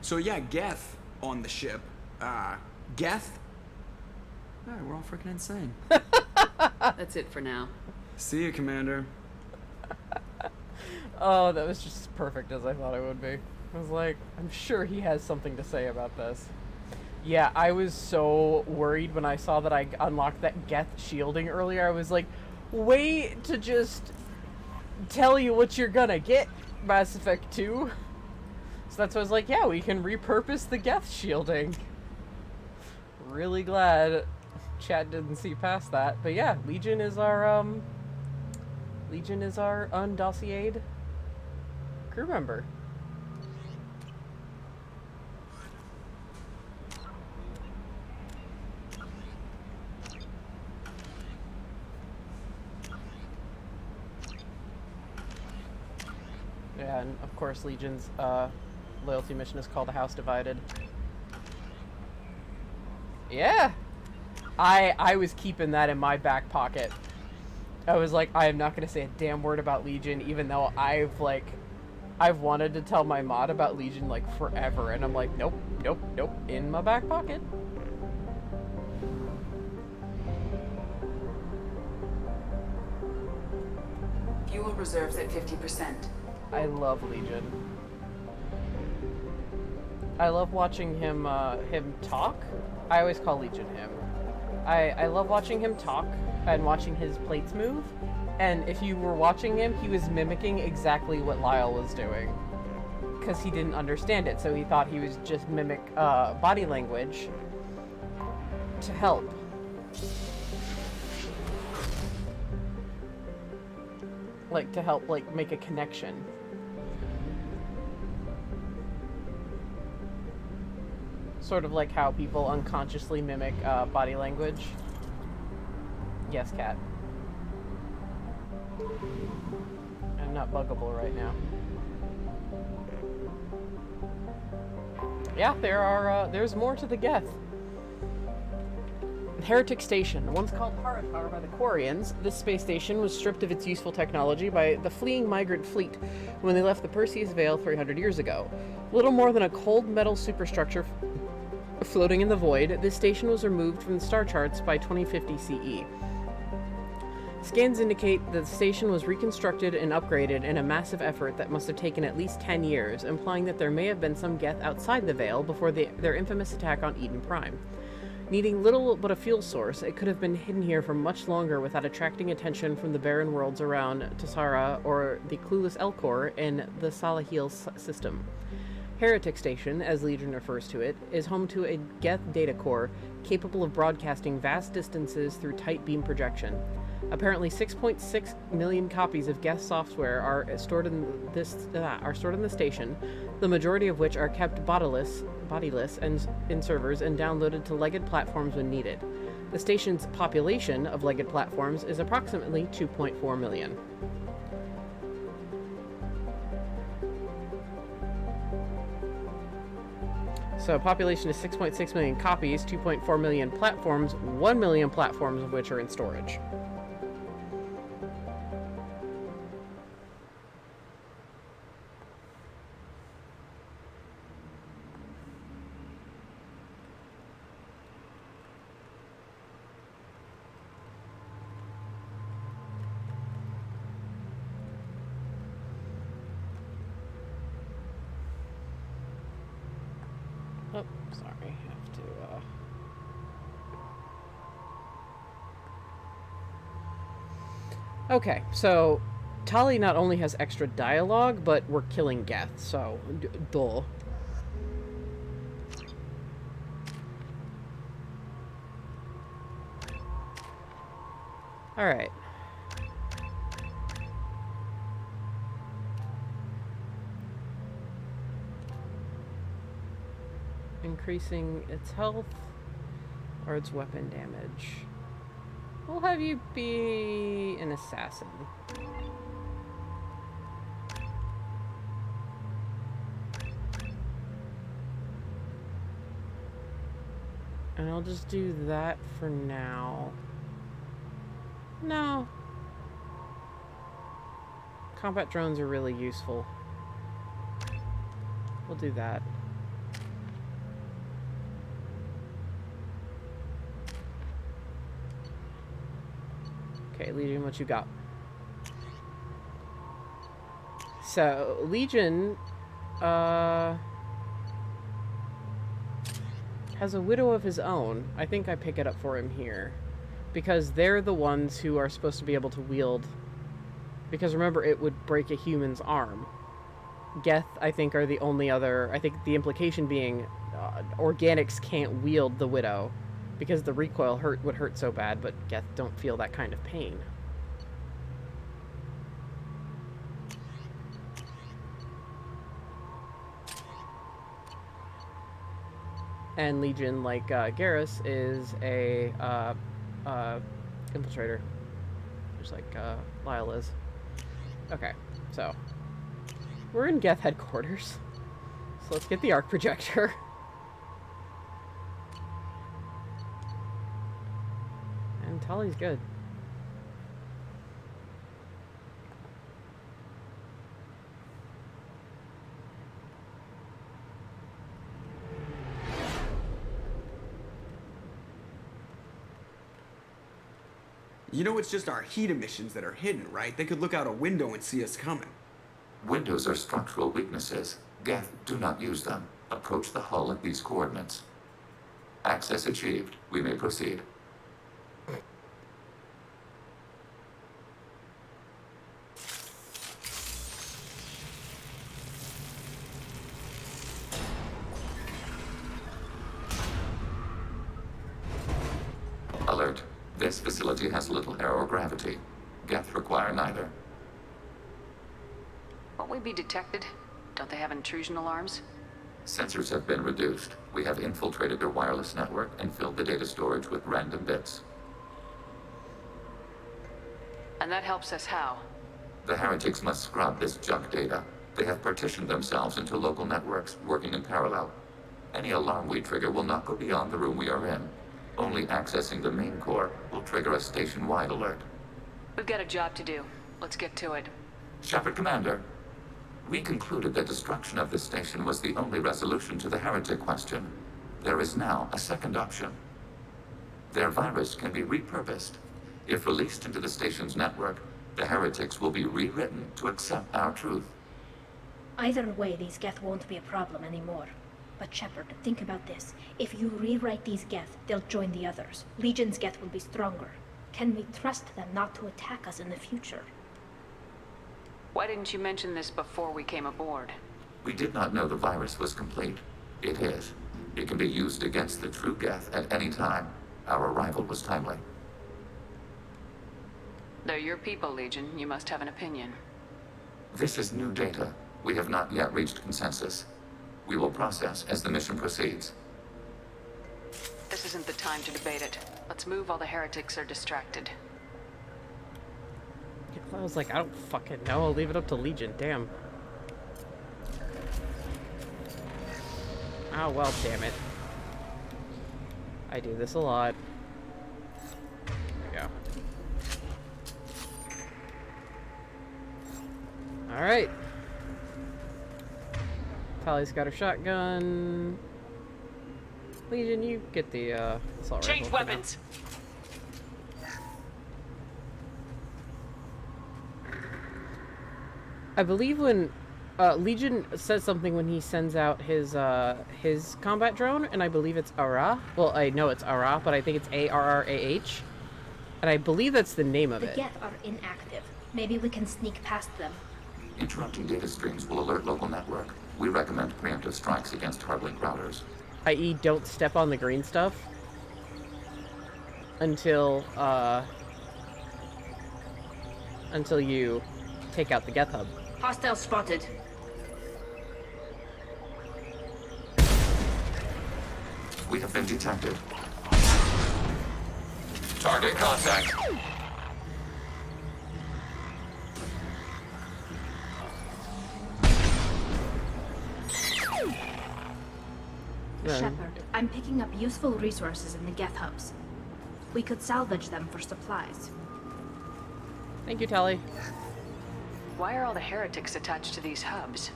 So yeah, Geth on the ship. Geth? Alright, we're all freaking insane. That's it for now. See you, Commander. Oh, that was just as perfect as I thought it would be. I was like, I'm sure he has something to say about this. Yeah, I was so worried when I saw that I unlocked that Geth shielding earlier. I was like, wait to just tell you what you're gonna get, Mass Effect 2. So that's why I was like, yeah, we can repurpose the Geth shielding. Really glad chat didn't see past that. But yeah, Legion is our undossiered crew member. Yeah, and of course Legion's loyalty mission is called The House Divided. Yeah! I was keeping that in my back pocket. I was like, I am not going to say a damn word about Legion, even though I've wanted to tell my mod about Legion, like, forever. And I'm like, nope, nope, nope, in my back pocket. Fuel reserves at 50%. I love Legion. I love watching him talk. I always call Legion him. I love watching him talk and watching his plates move. And if you were watching him, he was mimicking exactly what Lyle was doing. Because he didn't understand it, so he thought he was just mimic body language to help. Like, to help, like, make a connection. Sort of like how people unconsciously mimic body language. Yes, cat. I'm not buggable right now. Yeah, there's more to the Geth. Heretic Station, once called Haratar by the Quarians, this space station was stripped of its useful technology by the fleeing migrant fleet when they left the Perseus Veil 300 years ago. Little more than a cold metal superstructure floating in the void, this station was removed from the star charts by 2050 CE. Scans indicate that the station was reconstructed and upgraded in a massive effort that must have taken at least 10 years, implying that there may have been some Geth outside the Veil before their infamous attack on Eden Prime. Needing little but a fuel source, it could have been hidden here for much longer without attracting attention from the barren worlds around tali'zorah or the clueless Elcor in the Salahil system. Heretic Station, as Legion refers to it, is home to a Geth data core capable of broadcasting vast distances through tight beam projection. Apparently 6.6 million copies of Geth software are stored in the station, the majority of which are kept bodiless and in servers and downloaded to legged platforms when needed. The station's population of legged platforms is approximately 2.4 million. So population is 6.6 million copies, 2.4 million platforms, 1 million platforms of which are in storage. Oh, sorry, I have to, Okay, so Tali not only has extra dialogue, but we're killing Geth, so duh. Alright. Increasing its health or its weapon damage. We'll have you be an assassin. And I'll just do that for now. No. Combat drones are really useful. We'll do that. Okay, Legion, what you got? So, Legion, has a widow of his own. I think I pick it up for him here. Because they're the ones who are supposed to be able to wield... Because remember, it would break a human's arm. Geth, I think, are the only other... I think the implication being organics can't wield the widow. Because the recoil would hurt so bad, but Geth don't feel that kind of pain. And Legion, like Garrus, is a infiltrator. Just like Lyle is. Okay, so we're in Geth headquarters. So let's get the arc projector. And Tali's good. You know it's just our heat emissions that are hidden, right? They could look out a window and see us coming. Windows are structural weaknesses. Geth, do not use them. Approach the hull at these coordinates. Access achieved. We may proceed. Alert. This facility has little air or gravity. Geth require neither. Won't we be detected? Don't they have intrusion alarms? Sensors have been reduced. We have infiltrated their wireless network and filled the data storage with random bits. And that helps us how? The heretics must scrub this junk data. They have partitioned themselves into local networks, working in parallel. Any alarm we trigger will not go beyond the room we are in. Only accessing the main core will trigger a station-wide alert. We've got a job to do. Let's get to it. Shepard Commander, we concluded that destruction of this station was the only resolution to the heretic question. There is now a second option. Their virus can be repurposed. If released into the station's network, the heretics will be rewritten to accept our truth. Either way, these Geth won't be a problem anymore. But Shepard, think about this. If you rewrite these Geth, they'll join the others. Legion's Geth will be stronger. Can we trust them not to attack us in the future? Why didn't you mention this before we came aboard? We did not know the virus was complete. It is. It can be used against the true Geth at any time. Our arrival was timely. They're your people, Legion. You must have an opinion. This is new data. We have not yet reached consensus. We will process as the mission proceeds. This isn't the time to debate it. Let's move while the heretics are distracted. I was like, I don't fucking know. I'll leave it up to Legion. Damn. Oh, well, damn it. I do this a lot. There we go. Alright. Tali's got her shotgun. Legion, you get the assault rifle. Change weapons! I believe when Legion says something when he sends out his combat drone, and I believe it's Ara. Well, I know it's Ara, but I think it's ARRAH. And I believe that's the name of The it. Geth are inactive. Maybe we can sneak past them. Interrupting data streams will alert local network. We recommend preemptive strikes against hardlink routers. I.e., don't step on the green stuff until you take out the Geth hub. Hostile spotted. We have been detected. Target contact. Shepard, I'm picking up useful resources in the Geth hubs. We could salvage them for supplies. Thank you, Tali. Why are all the heretics attached to these hubs?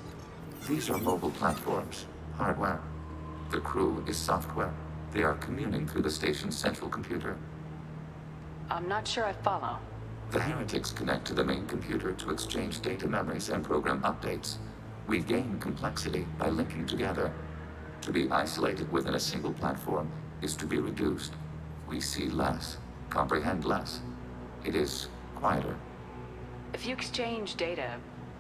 These are mobile platforms, hardware. The crew is software. They are communing through the station's central computer. I'm not sure I follow. The heretics connect to the main computer to exchange data memories and program updates. We gain complexity by linking together. To be isolated within a single platform is to be reduced. We see less, comprehend less. It is quieter. If you exchange data,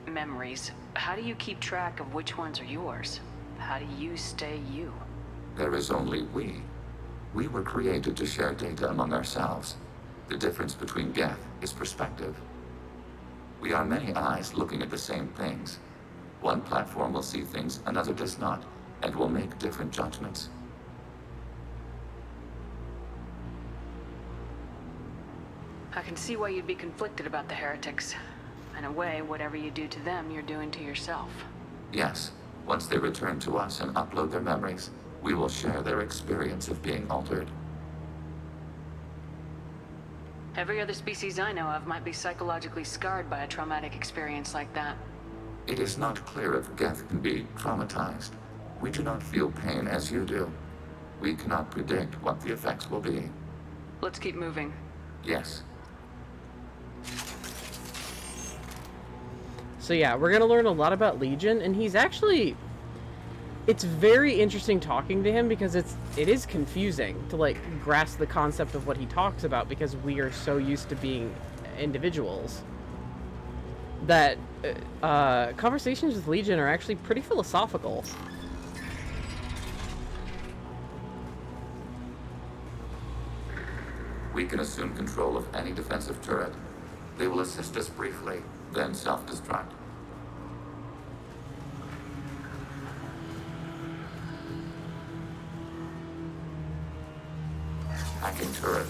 memories, how do you keep track of which ones are yours? How do you stay you? There is only we. We were created to share data among ourselves. The difference between Geth is perspective. We are many eyes looking at the same things. One platform will see things another does not, and will make different judgments. I can see why you'd be conflicted about the heretics. In a way, whatever you do to them, you're doing to yourself. Yes, once they return to us and upload their memories, we will share their experience of being altered. Every other species I know of might be psychologically scarred by a traumatic experience like that. It is not clear if Geth can be traumatized. We do not feel pain as you do. We cannot predict what the effects will be. Let's keep moving. Yes. So yeah, we're gonna learn a lot about Legion, and he's actually... It's very interesting talking to him because it is confusing to like grasp the concept of what he talks about because we are so used to being individuals that conversations with Legion are actually pretty philosophical. We can assume control of any defensive turret. They will assist us briefly, then self-destruct. Hacking turret.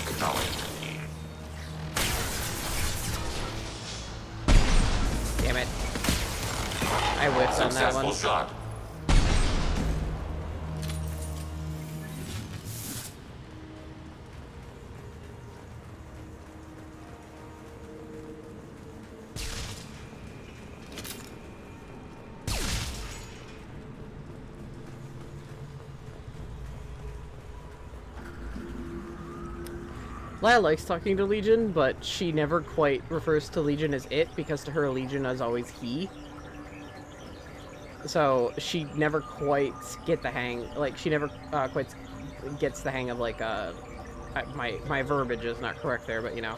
Acknowledged. Damn it. I whiffed on that one. Successful shot. Laya likes talking to Legion, but she never quite refers to Legion as it, because to her, Legion is always he. So, she never quite get the hang, like, she never quite gets the hang of, like, my verbiage is not correct there, but, you know.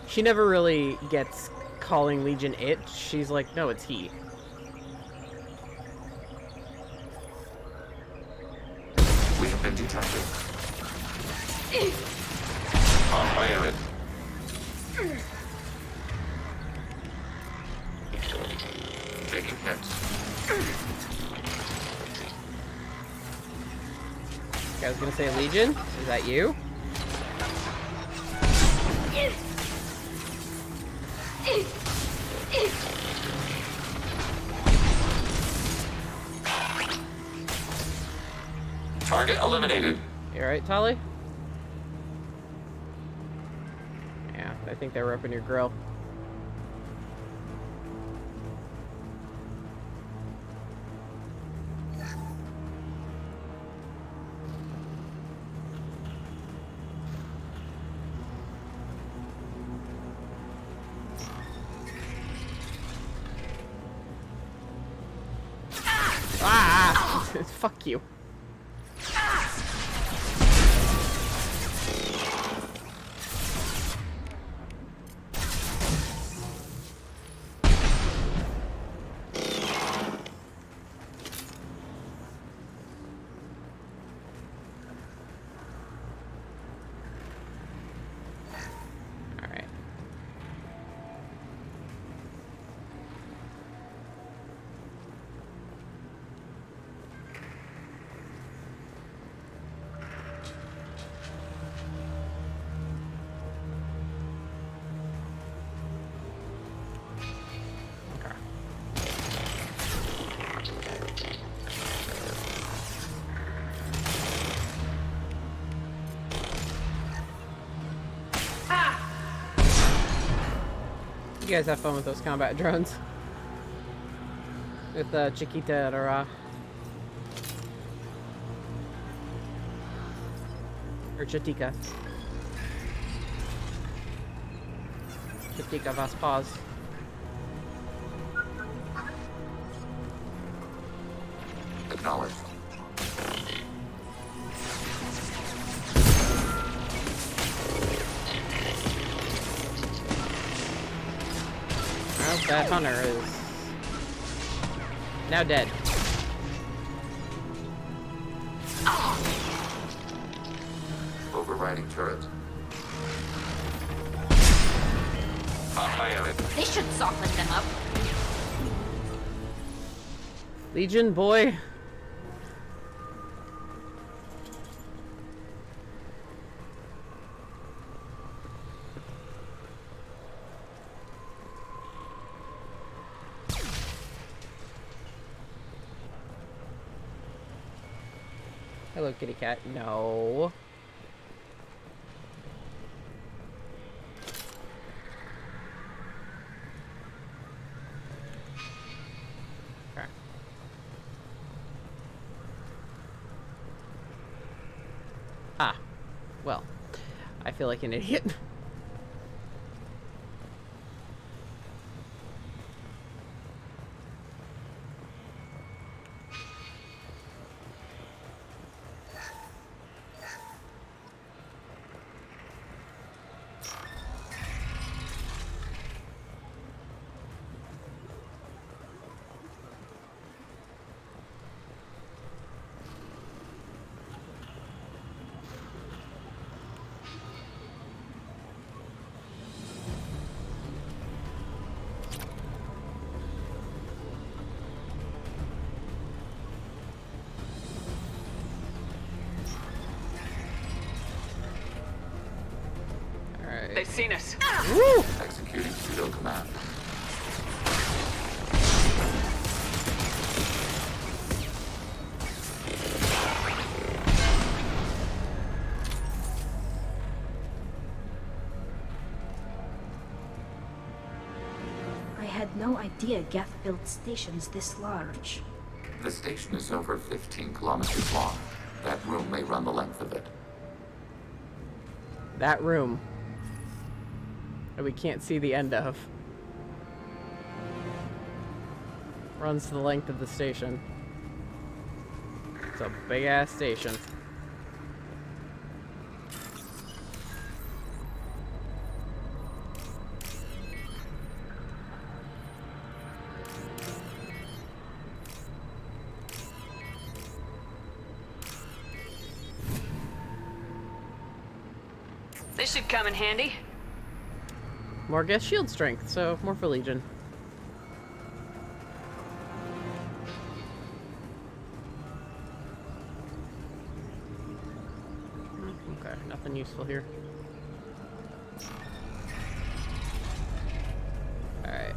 She never really gets calling Legion it. She's like, no, it's he. We have been detected. On by it. Taking hits. I was gonna say Legion. Is that you? Target eliminated. You alright, Tali? Yeah, I think they were up in your grill. Ah! Fuck you. You guys have fun with those combat drones. With Chiquita or Chitica. Chitica vas paz. Acknowledged. Well, that hunter is now dead. Overriding turret. They should soften them up. Legion boy. Hello, kitty cat. No. Okay. Ah. Well, I feel like an idiot. They've seen us. Woo! Executing pseudo command. I had no idea Geth built stations this large. The station is over 15 kilometers long. That room may run the length of it. That room that we can't see the end of runs the length of the station. It's a big ass station. This should come in handy. More guess shield strength, so more for Legion. useful here. Alright.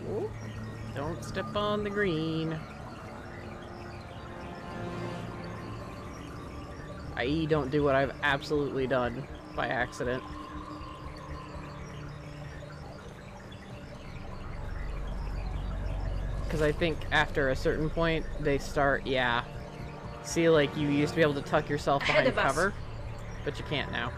Ooh. Don't step on the green. I.e., don't do what I've absolutely done by accident. Because I think after a certain point, they start, yeah. See, like, you used to be able to tuck yourself behind cover, but you can't now.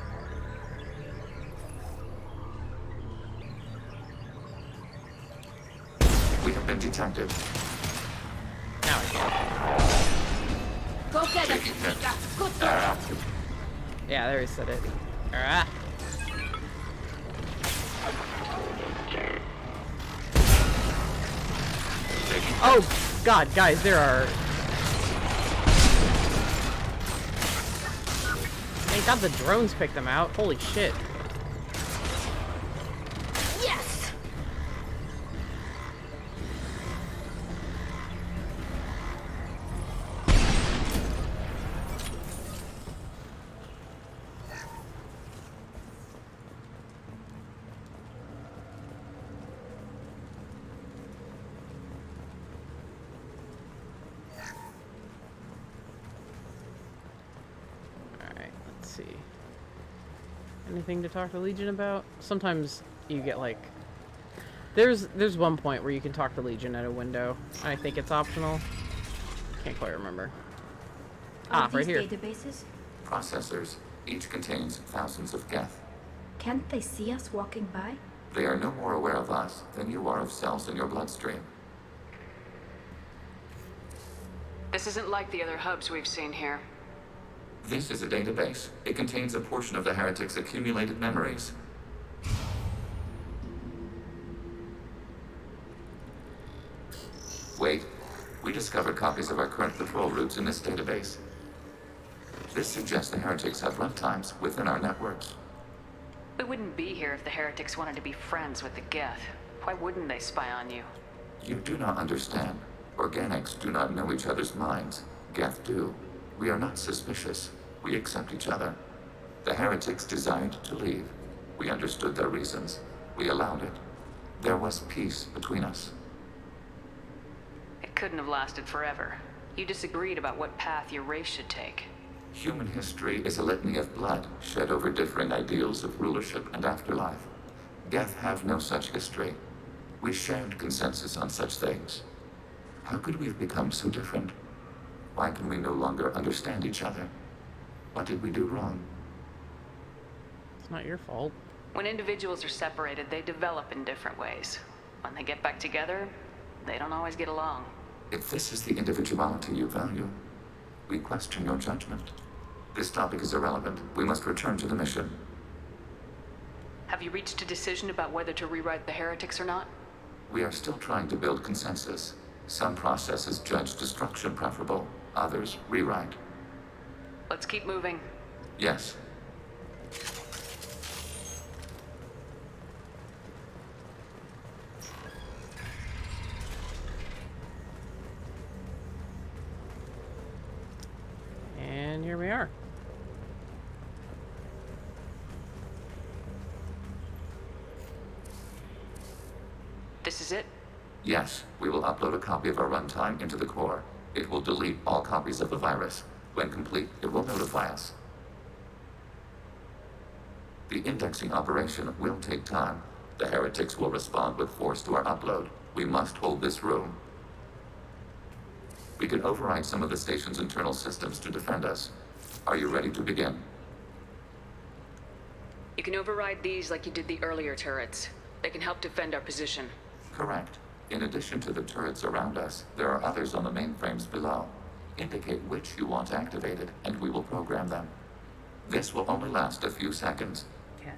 We have been detected. Now I can. Go get him! Good girl! Yeah, there he said it. Alright. Oh, God, guys, there are... Thank God the drones picked them out. Holy shit. Yes! Anything to talk to Legion about? Sometimes you get like... There's one point where you can talk to Legion at a window. I think it's optional. Can't quite remember. Are Right these here. databases? Processors. Each contains thousands of geth. Can't they see us walking by? They are no more aware of us than you are of cells in your bloodstream. This isn't like the other hubs we've seen here. This is a database. It contains a portion of the heretic's accumulated memories. Wait. We discovered copies of our current patrol routes in this database. This suggests the heretics have runtimes within our networks. We wouldn't be here if the heretics wanted to be friends with the Geth. Why wouldn't they spy on you? You do not understand. Organics do not know each other's minds. Geth do. We are not suspicious. We accept each other. The heretics desired to leave. We understood their reasons. We allowed it. There was peace between us. It couldn't have lasted forever. You disagreed about what path your race should take. Human history is a litany of blood shed over differing ideals of rulership and afterlife. Geth have no such history. We shared consensus on such things. How could we have become so different? Why can we no longer understand each other? What did we do wrong? It's not your fault. When individuals are separated, they develop in different ways. When they get back together, they don't always get along. If this is the individuality you value, we question your judgment. This topic is irrelevant. We must return to the mission. Have you reached a decision about whether to rewrite the heretics or not? We are still trying to build consensus. Some processes judge destruction preferable, others rewrite. Let's keep moving. Yes. And here we are. This is it? Yes, we will upload a copy of our runtime into the core. It will delete all copies of the virus. When complete, it will notify us. The indexing operation will take time. The heretics will respond with force to our upload. We must hold this room. We can override some of the station's internal systems to defend us. Are you ready to begin? You can override these like you did the earlier turrets. They can help defend our position. Correct. In addition to the turrets around us, there are others on the mainframes below. Indicate which you want activated, and we will program them. This will only last a few seconds. Cat.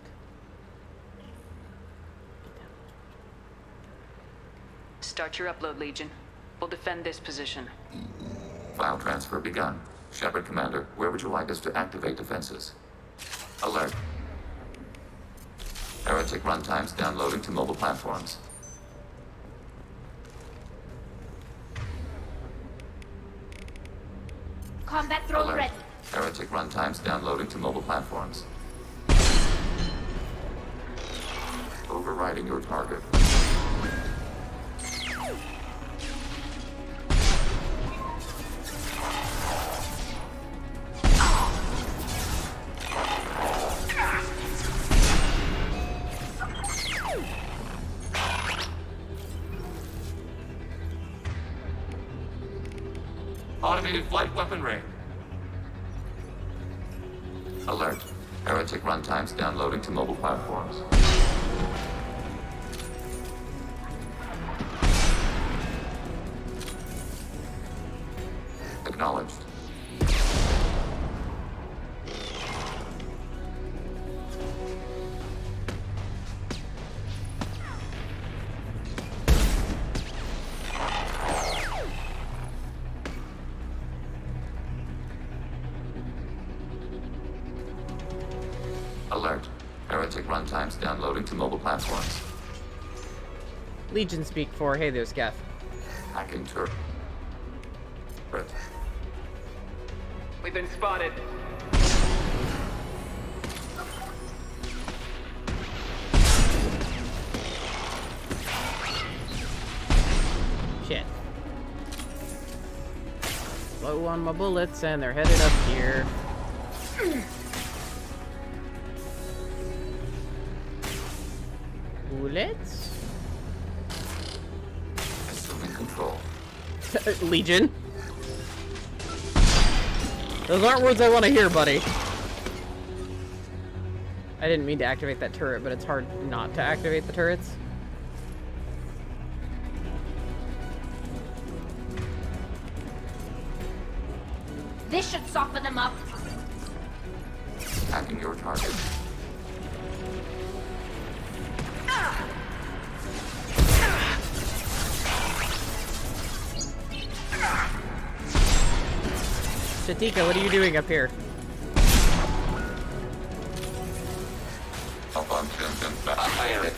Start your upload, Legion. We'll defend this position. File transfer begun. Shepard Commander, where would you like us to activate defenses? Alert. Heretic runtimes downloading to mobile platforms. Combat drone Alert. ready. Heretic runtimes downloading to mobile platforms. Overriding your target. Automated flight weaponry. Alert. Heretic runtimes downloading to mobile platforms. Acknowledged. Alert. Heretic runtimes downloading to mobile platforms. Legion speak for, hey, there's Geth. Hacking turret. We've been spotted. Shit. Low on my bullets, and they're headed up here. Bullets? Assuming control. Legion? Those aren't words I want to hear, buddy. I didn't mean to activate that turret, but it's hard not to activate the turrets. This should soften them up. Hacking your target. Shatika, what are you doing up here? Up on Crimson. Fire it.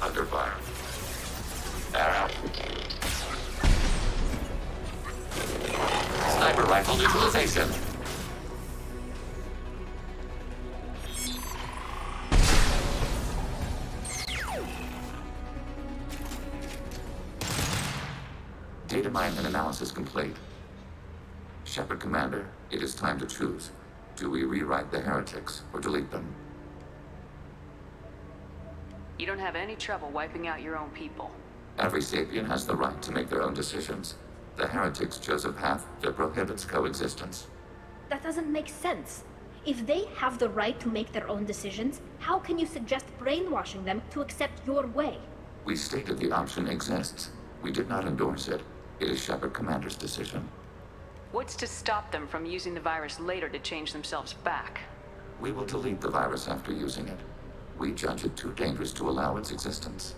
Under fire. Arrow. Sniper rifle neutralization. Data mine and analysis complete. Shepard Commander, it is time to choose. Do we rewrite the heretics or delete them? You don't have any trouble wiping out your own people. Every sapient has the right to make their own decisions. The heretics chose a path that prohibits coexistence. That doesn't make sense. If they have the right to make their own decisions, how can you suggest brainwashing them to accept your way? We stated the option exists. We did not endorse it. It is Shepard Commander's decision. What's to stop them from using the virus later to change themselves back? We will delete the virus after using it. We judge it too dangerous to allow its existence.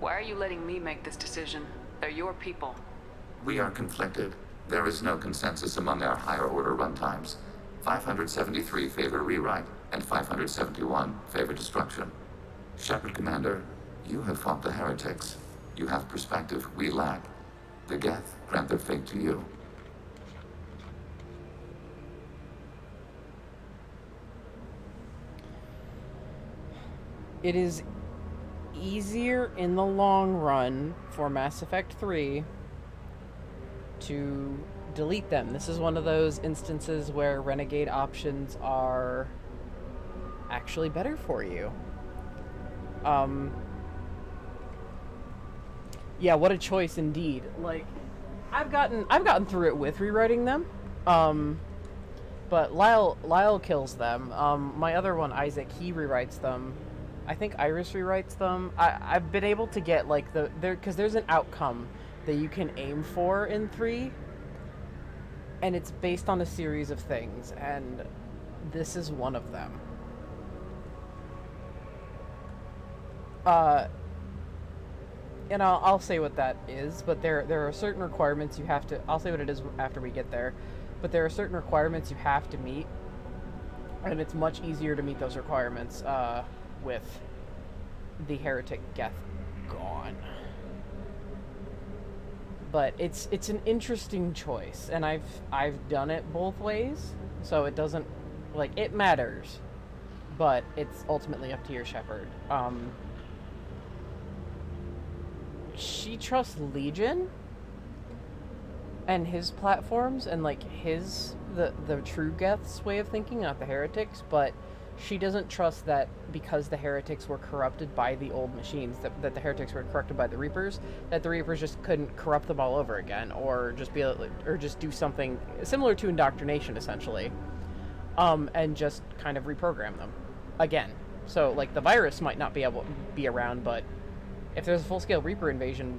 Why are you letting me make this decision? They're your people. We are conflicted. There is no consensus among our higher order runtimes. 573 favor rewrite, and 571 favor destruction. Shepard Commander, you have fought the heretics. You have perspective we lack. The Geth grant their fate to you. It is easier in the long run for Mass Effect 3 to delete them. This is one of those instances where renegade options are actually better for you. Yeah, what a choice indeed. Like, I've gotten through it with rewriting them. But Lyle kills them. My other one, Isaac, he rewrites them. I think Iris rewrites them. I've been able to get like because there's an outcome that you can aim for in 3, and it's based on a series of things, and this is one of them. And I'll say what that is, but there are certain requirements you have to. I'll say what it is after we get there, but there are certain requirements you have to meet And it's much easier to meet those requirements with the heretic Geth gone. But it's an interesting choice, and I've done it both ways, so it doesn't, like, it matters, but it's ultimately up to your Shepard. She trusts Legion and his platforms and, like, the true Geth's way of thinking, not the heretics, but she doesn't trust that because the heretics were corrupted by the old machines, that the heretics were corrupted by the Reapers, that the Reapers just couldn't corrupt them all over again, or just do something similar to indoctrination, essentially, and just kind of reprogram them again. So, like, the virus might not be able to be around, but if there's a full-scale Reaper invasion,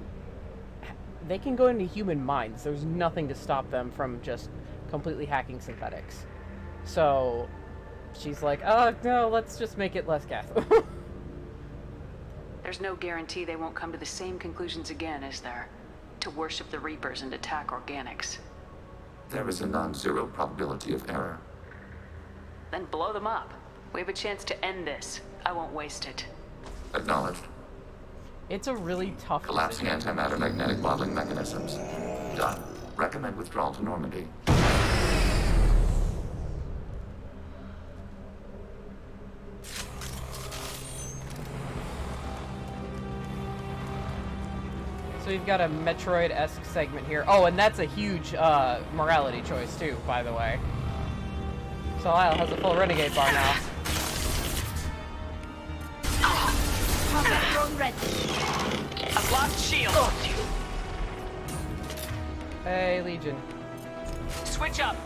they can go into human minds. There's nothing to stop them from just completely hacking synthetics. So she's like, oh, no, let's just make it less Geth. There's no guarantee they won't come to the same conclusions again, is there? To worship the Reapers and attack organics. There is a non-zero probability of error. Then blow them up. We have a chance to end this. I won't waste it. Acknowledged. It's a really tough Collapsing antimatter magnetic modeling mechanisms. Done. Recommend withdrawal to Normandy. So you've got a Metroid-esque segment here. Oh, and that's a huge morality choice, too, by the way. So Lyle has a full Renegade bar now. A blocked shield. Hey, Legion. Switch up.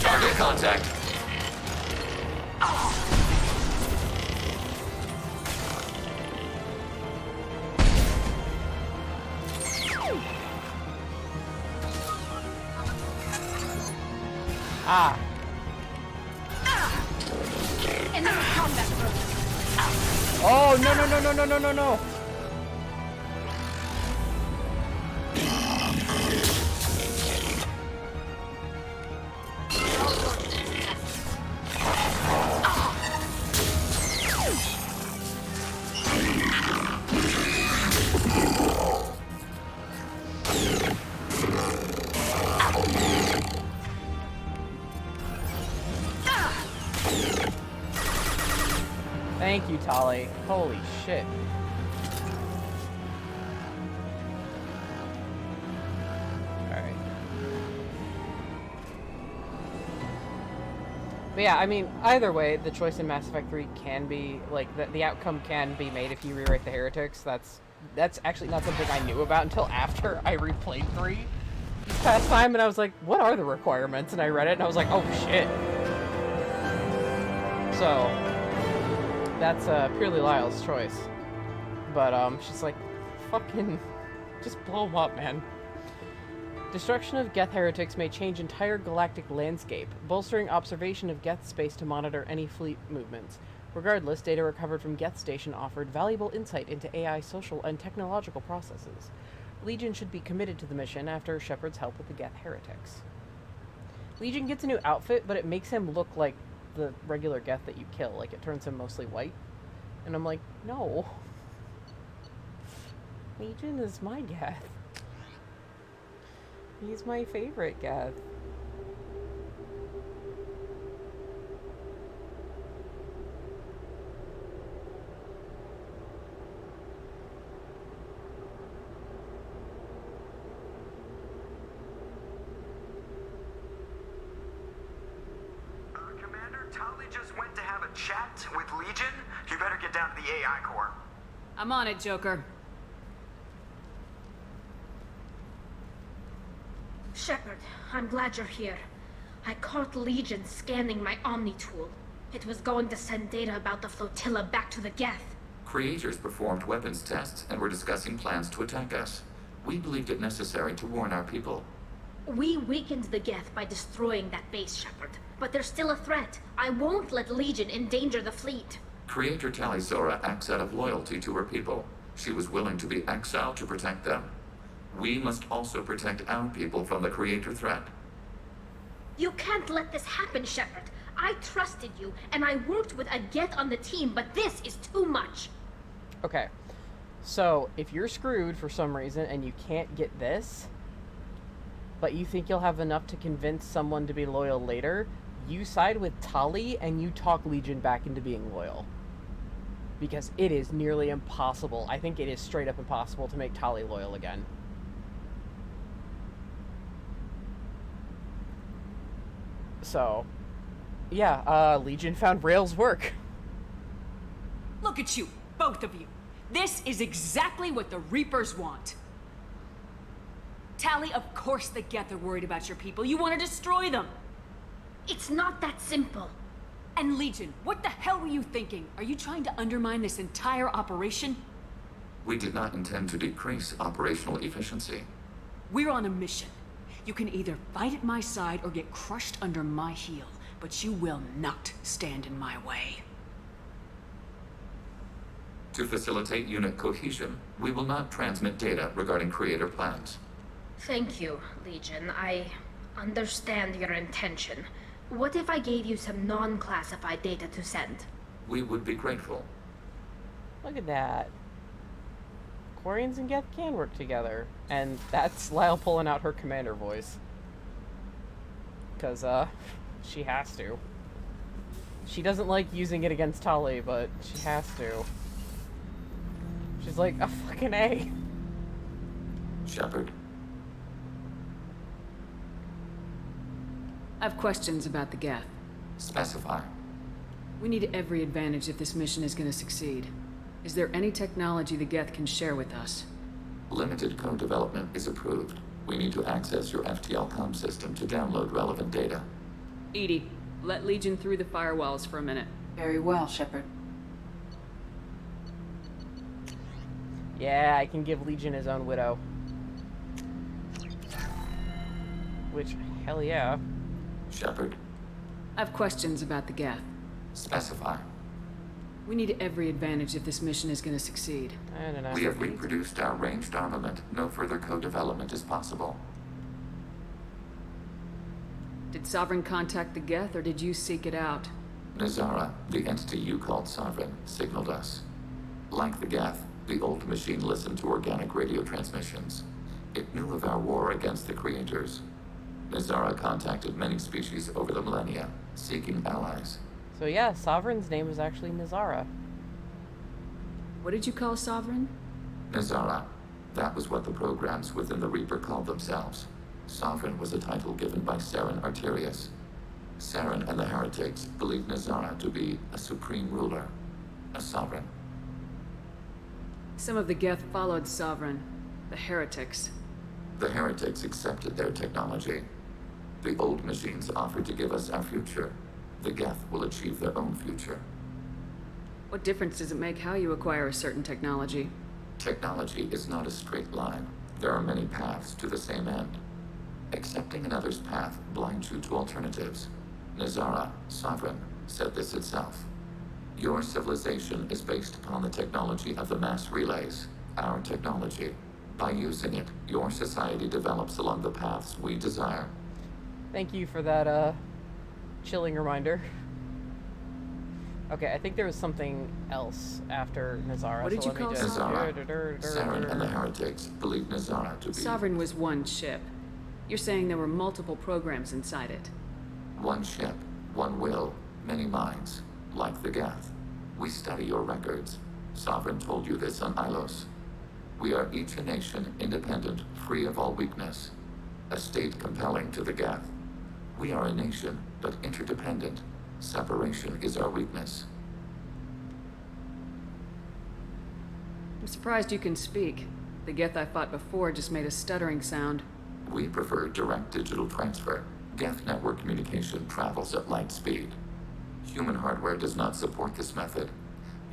Target contact. Ah. Oh, no. Thank you, Tali. Holy shit. Alright. But yeah, I mean, either way, the choice in Mass Effect 3 can be, like, the outcome can be made if you rewrite the heretics. That's actually not something I knew about until after I replayed 3 this past time, and I was like, what are the requirements? And I read it, and I was like, oh shit. So that's purely Lyle's choice. But she's like, fucking just blow them up, man. Destruction of Geth heretics may change entire galactic landscape, bolstering observation of Geth space to monitor any fleet movements. Regardless, data recovered from Geth Station offered valuable insight into AI social and technological processes. Legion should be committed to the mission after Shepard's help with the Geth heretics. Legion gets a new outfit, but it makes him look like the regular Geth that you kill. Like, it turns him mostly white. And I'm like, no. Legion is my Geth. He's my favorite Geth. Commander, Tali just went to have a chat with Legion. You better get down to the AI core. I'm on it, Joker. Shepard, I'm glad you're here. I caught Legion scanning my Omni tool. It was going to send data about the flotilla back to the Geth. Creators performed weapons tests and were discussing plans to attack us. We believed it necessary to warn our people. We weakened the Geth by destroying that base, Shepard. But they're still a threat. I won't let Legion endanger the fleet. Creator tali'zorah acts out of loyalty to her people. She was willing to be exiled to protect them. We must also protect our people from the Creator threat. You can't let this happen, Shepard. I trusted you, and I worked with a Geth on the team, but this is too much. Okay. So, if you're screwed for some reason and you can't get this, but you think you'll have enough to convince someone to be loyal later, you side with Tali and you talk Legion back into being loyal. Because it is nearly impossible. I think it is straight up impossible to make Tali loyal again. So, yeah, Legion found Rail's work. Look at you, both of you. This is exactly what the Reapers want. Tali, of course the Geth are worried about your people. You want to destroy them. It's not that simple. And Legion, what the hell were you thinking? Are you trying to undermine this entire operation? We did not intend to decrease operational efficiency. We're on a mission. You can either fight at my side or get crushed under my heel, but you will not stand in my way. To facilitate unit cohesion, we will not transmit data regarding Creator plans. Thank you, Legion. I understand your intention. What if I gave you some non-classified data to send? We would be grateful. Look at that. Quarians and Geth can work together. And that's Lyle pulling out her commander voice. Because, she has to. She doesn't like using it against Tali, but she has to. She's like, a fucking A. Shepard. I have questions about the Geth. Specify. We need every advantage if this mission is going to succeed. Is there any technology the Geth can share with us? Limited code development is approved. We need to access your FTL comm system to download relevant data. EDI, let Legion through the firewalls for a minute. Very well, Shepard. Yeah, I can give Legion his own widow. Which, hell yeah. Shepard. I have questions about the Geth. Specify. We need every advantage if this mission is going to succeed. I don't know. We have reproduced our ranged armament. No further co-development is possible. Did Sovereign contact the Geth, or did you seek it out? Nazara, the entity you called Sovereign, signaled us. Like the Geth, the old machine listened to organic radio transmissions. It knew of our war against the Creators. Nazara contacted many species over the millennia, seeking allies. So yeah, Sovereign's name is actually Nazara. What did you call Sovereign? Nazara. That was what the programs within the Reaper called themselves. Sovereign was a title given by Saren Arterius. Saren and the heretics believed Nazara to be a supreme ruler, a sovereign. Some of the Geth followed Sovereign, the heretics. The heretics accepted their technology. The old machines offered to give us our future. The Geth will achieve their own future. What difference does it make how you acquire a certain technology? Technology is not a straight line. There are many paths to the same end. Accepting another's path blinds you to alternatives. Nazara, Sovereign, said this itself. Your civilization is based upon the technology of the mass relays, our technology. By using it, your society develops along the paths we desire. Thank you for that, chilling reminder. Okay, I think there was something else after Nazara. What did you call Nazara? Saren and the heretics believe Nazara to be... Sovereign was one ship. You're saying there were multiple programs inside it. One ship, one will, many minds, like the Geth. We study your records. Sovereign told you this on Ilos. We are each a nation, independent, free of all weakness. A state compelling to the Geth. We are a nation, but interdependent. Separation is our weakness. I'm surprised you can speak. The Geth I fought before just made a stuttering sound. We prefer direct digital transfer. Geth network communication travels at light speed. Human hardware does not support this method.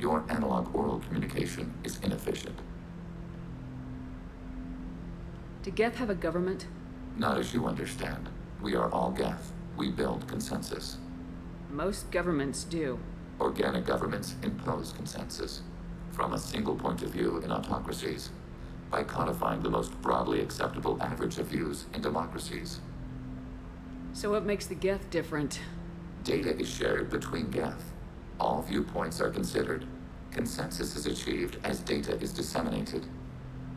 Your analog oral communication is inefficient. Do Geth have a government? Not as you understand. We are all Geth. We build consensus. Most governments do. Organic governments impose consensus. From a single point of view in autocracies. By codifying the most broadly acceptable average of views in democracies. So what makes the Geth different? Data is shared between Geth. All viewpoints are considered. Consensus is achieved as data is disseminated.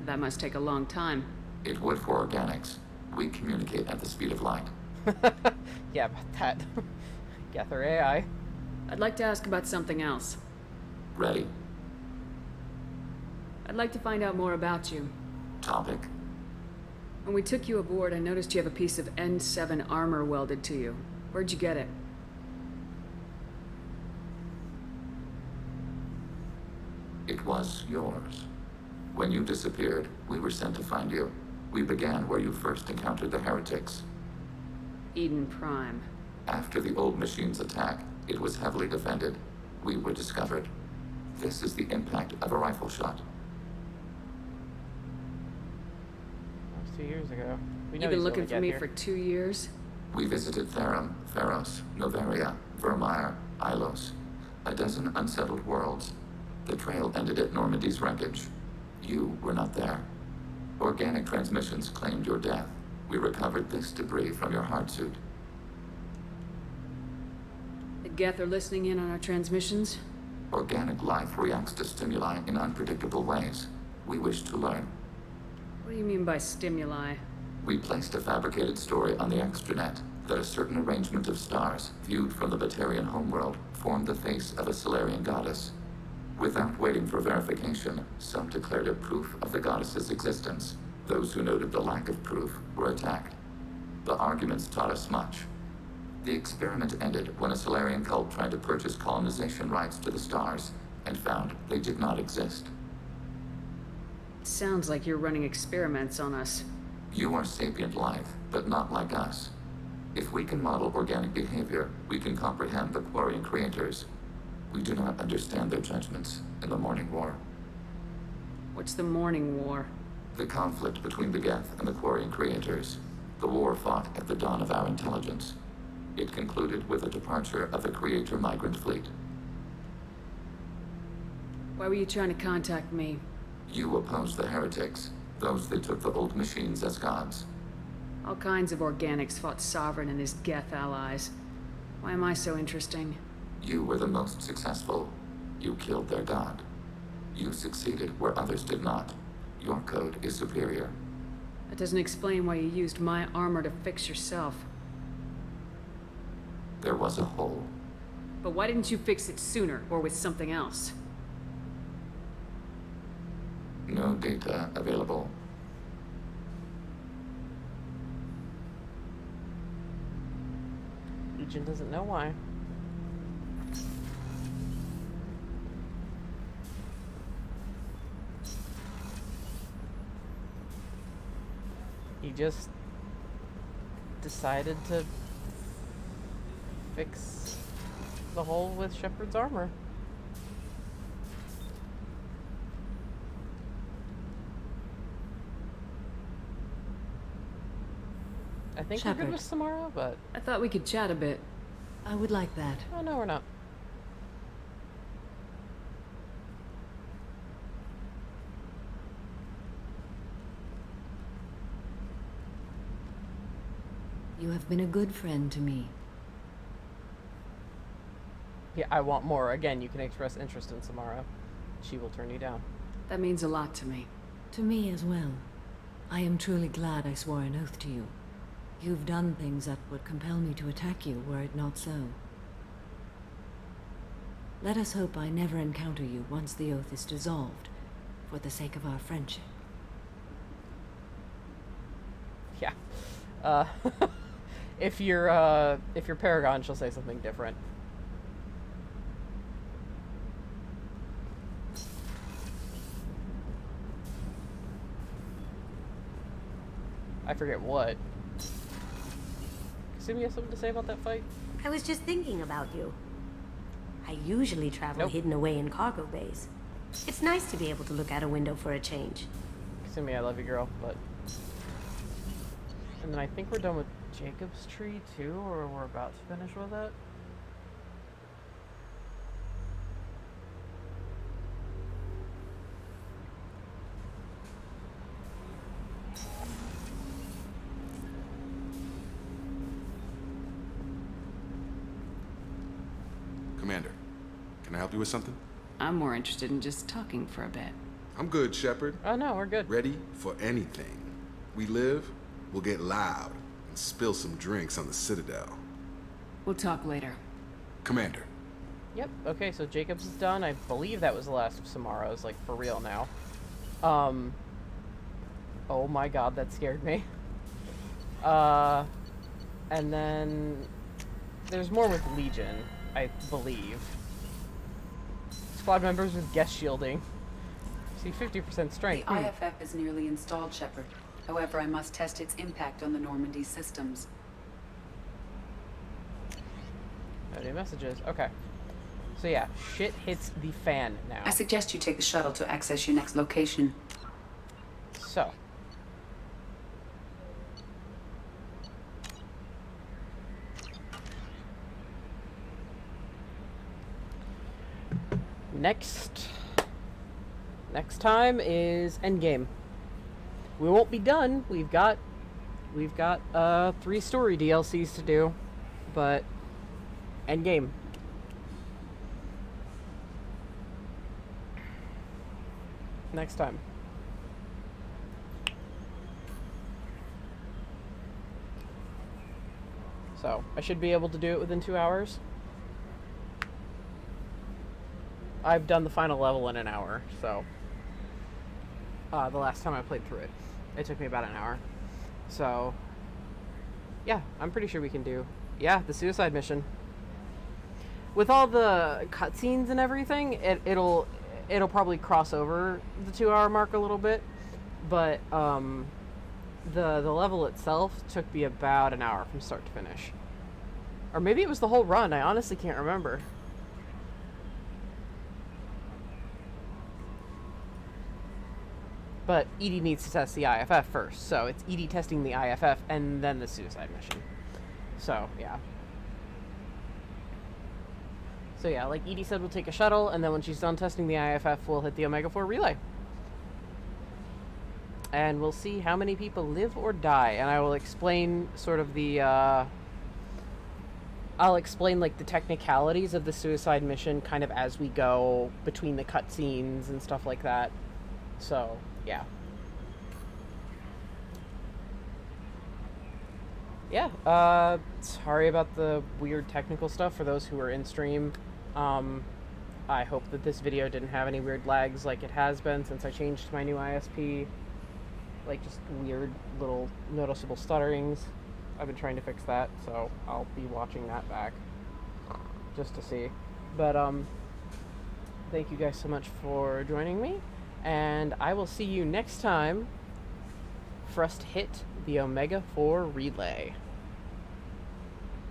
That must take a long time. It would for organics. We communicate at the speed of light. Yeah, about that. Geth or AI. I'd like to ask about something else. Ready? I'd like to find out more about you. Topic? When we took you aboard, I noticed you have a piece of N7 armor welded to you. Where'd you get it? It was yours. When you disappeared, we were sent to find you. We began where you first encountered the heretics. Eden Prime. After the old machine's attack, it was heavily defended. We were discovered. This is the impact of a rifle shot. That was 2 years ago. You've been looking for me for 2 years? We visited Therum, Theros, Noveria, Vermeer, Ilos. A dozen unsettled worlds. The trail ended at Normandy's wreckage. You were not there. Organic transmissions claimed your death. We recovered this debris from your hard suit. The Geth are listening in on our transmissions? Organic life reacts to stimuli in unpredictable ways. We wish to learn. What do you mean by stimuli? We placed a fabricated story on the extranet that a certain arrangement of stars, viewed from the Batarian homeworld, formed the face of a Solarian goddess. Without waiting for verification, some declared it proof of the goddess's existence. Those who noted the lack of proof were attacked. The arguments taught us much. The experiment ended when a Solarian cult tried to purchase colonization rights to the stars and found they did not exist. Sounds like you're running experiments on us. You are sapient life, but not like us. If we can model organic behavior, we can comprehend the Quarian creators. We do not understand their judgments in the Morning War. What's the Morning War? The conflict between the Geth and the Quarian creators. The war fought at the dawn of our intelligence. It concluded with the departure of the Creator migrant fleet. Why were you trying to contact me? You opposed the heretics, those that took the old machines as gods. All kinds of organics fought Sovereign and his Geth allies. Why am I so interesting? You were the most successful. You killed their god. You succeeded where others did not. Your code is superior. That doesn't explain why you used my armor to fix yourself. There was a hole. But why didn't you fix it sooner, or with something else? No data available. Legion doesn't know why. He just decided to fix the hole with Shepard's armor. I think we're good with Samara, but... I thought we could chat a bit. I would like that. Oh, no, we're not. You have been a good friend to me. Yeah, I want more. Again, you can express interest in Samara. She will turn you down. That means a lot to me. To me as well. I am truly glad I swore an oath to you. You've done things that would compel me to attack you were it not so. Let us hope I never encounter you once the oath is dissolved, for the sake of our friendship. Yeah. If you're Paragon, she'll say something different. I forget what. Assume you have something to say about that fight? I was just thinking about you. I usually travel hidden away in cargo bays. It's nice to be able to look out a window for a change. Assume I love you, girl, but And then I think we're done with Jacob's tree too, or we're about to finish with it. Commander, can I help you with something? I'm more interested in just talking for a bit. I'm good, Shepard. Oh no, we're good. Ready for anything. We live, we'll get loud, and spill some drinks on the Citadel. We'll talk later. Commander. Yep, okay, so Jacob's is done. I believe that was the last of Samara's, like, for real now. Oh my god, that scared me. And then there's more with Legion, I believe. Squad members with guest shielding. See, 50% strength. The IFF is nearly installed, Shepard. However, I must test its impact on the Normandy systems. No new messages. Okay. So yeah, shit hits the fan now. I suggest you take the shuttle to access your next location. So. Next time is Endgame. We won't be done. We've got 3 story DLCs to do, but Endgame. Next time. So, I should be able to do it within 2 hours. I've done the final level in an hour, so the last time I played through it, it took me about an hour. So, yeah, I'm pretty sure we can do, yeah, the suicide mission. With all the cutscenes and everything, it'll probably cross over the 2 hour mark a little bit, but the level itself took me about an hour from start to finish. Or maybe it was the whole run, I honestly can't remember. But EDI needs to test the IFF first, so it's EDI testing the IFF and then the suicide mission. So, yeah. So yeah, like EDI said, we'll take a shuttle, and then when she's done testing the IFF, we'll hit the Omega-4 relay. And we'll see how many people live or die, and I will explain sort of the, I'll explain, like, the technicalities of the suicide mission kind of as we go between the cutscenes and stuff like that. So, yeah. Yeah, sorry about the weird technical stuff for those who are in stream. I hope that this video didn't have any weird lags like it has been since I changed to my new ISP. Like, just weird little noticeable stutterings. I've been trying to fix that, so I'll be watching that back just to see. But, thank you guys so much for joining me, and I will see you next time for us to hit the Omega-4 relay.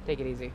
Take it easy.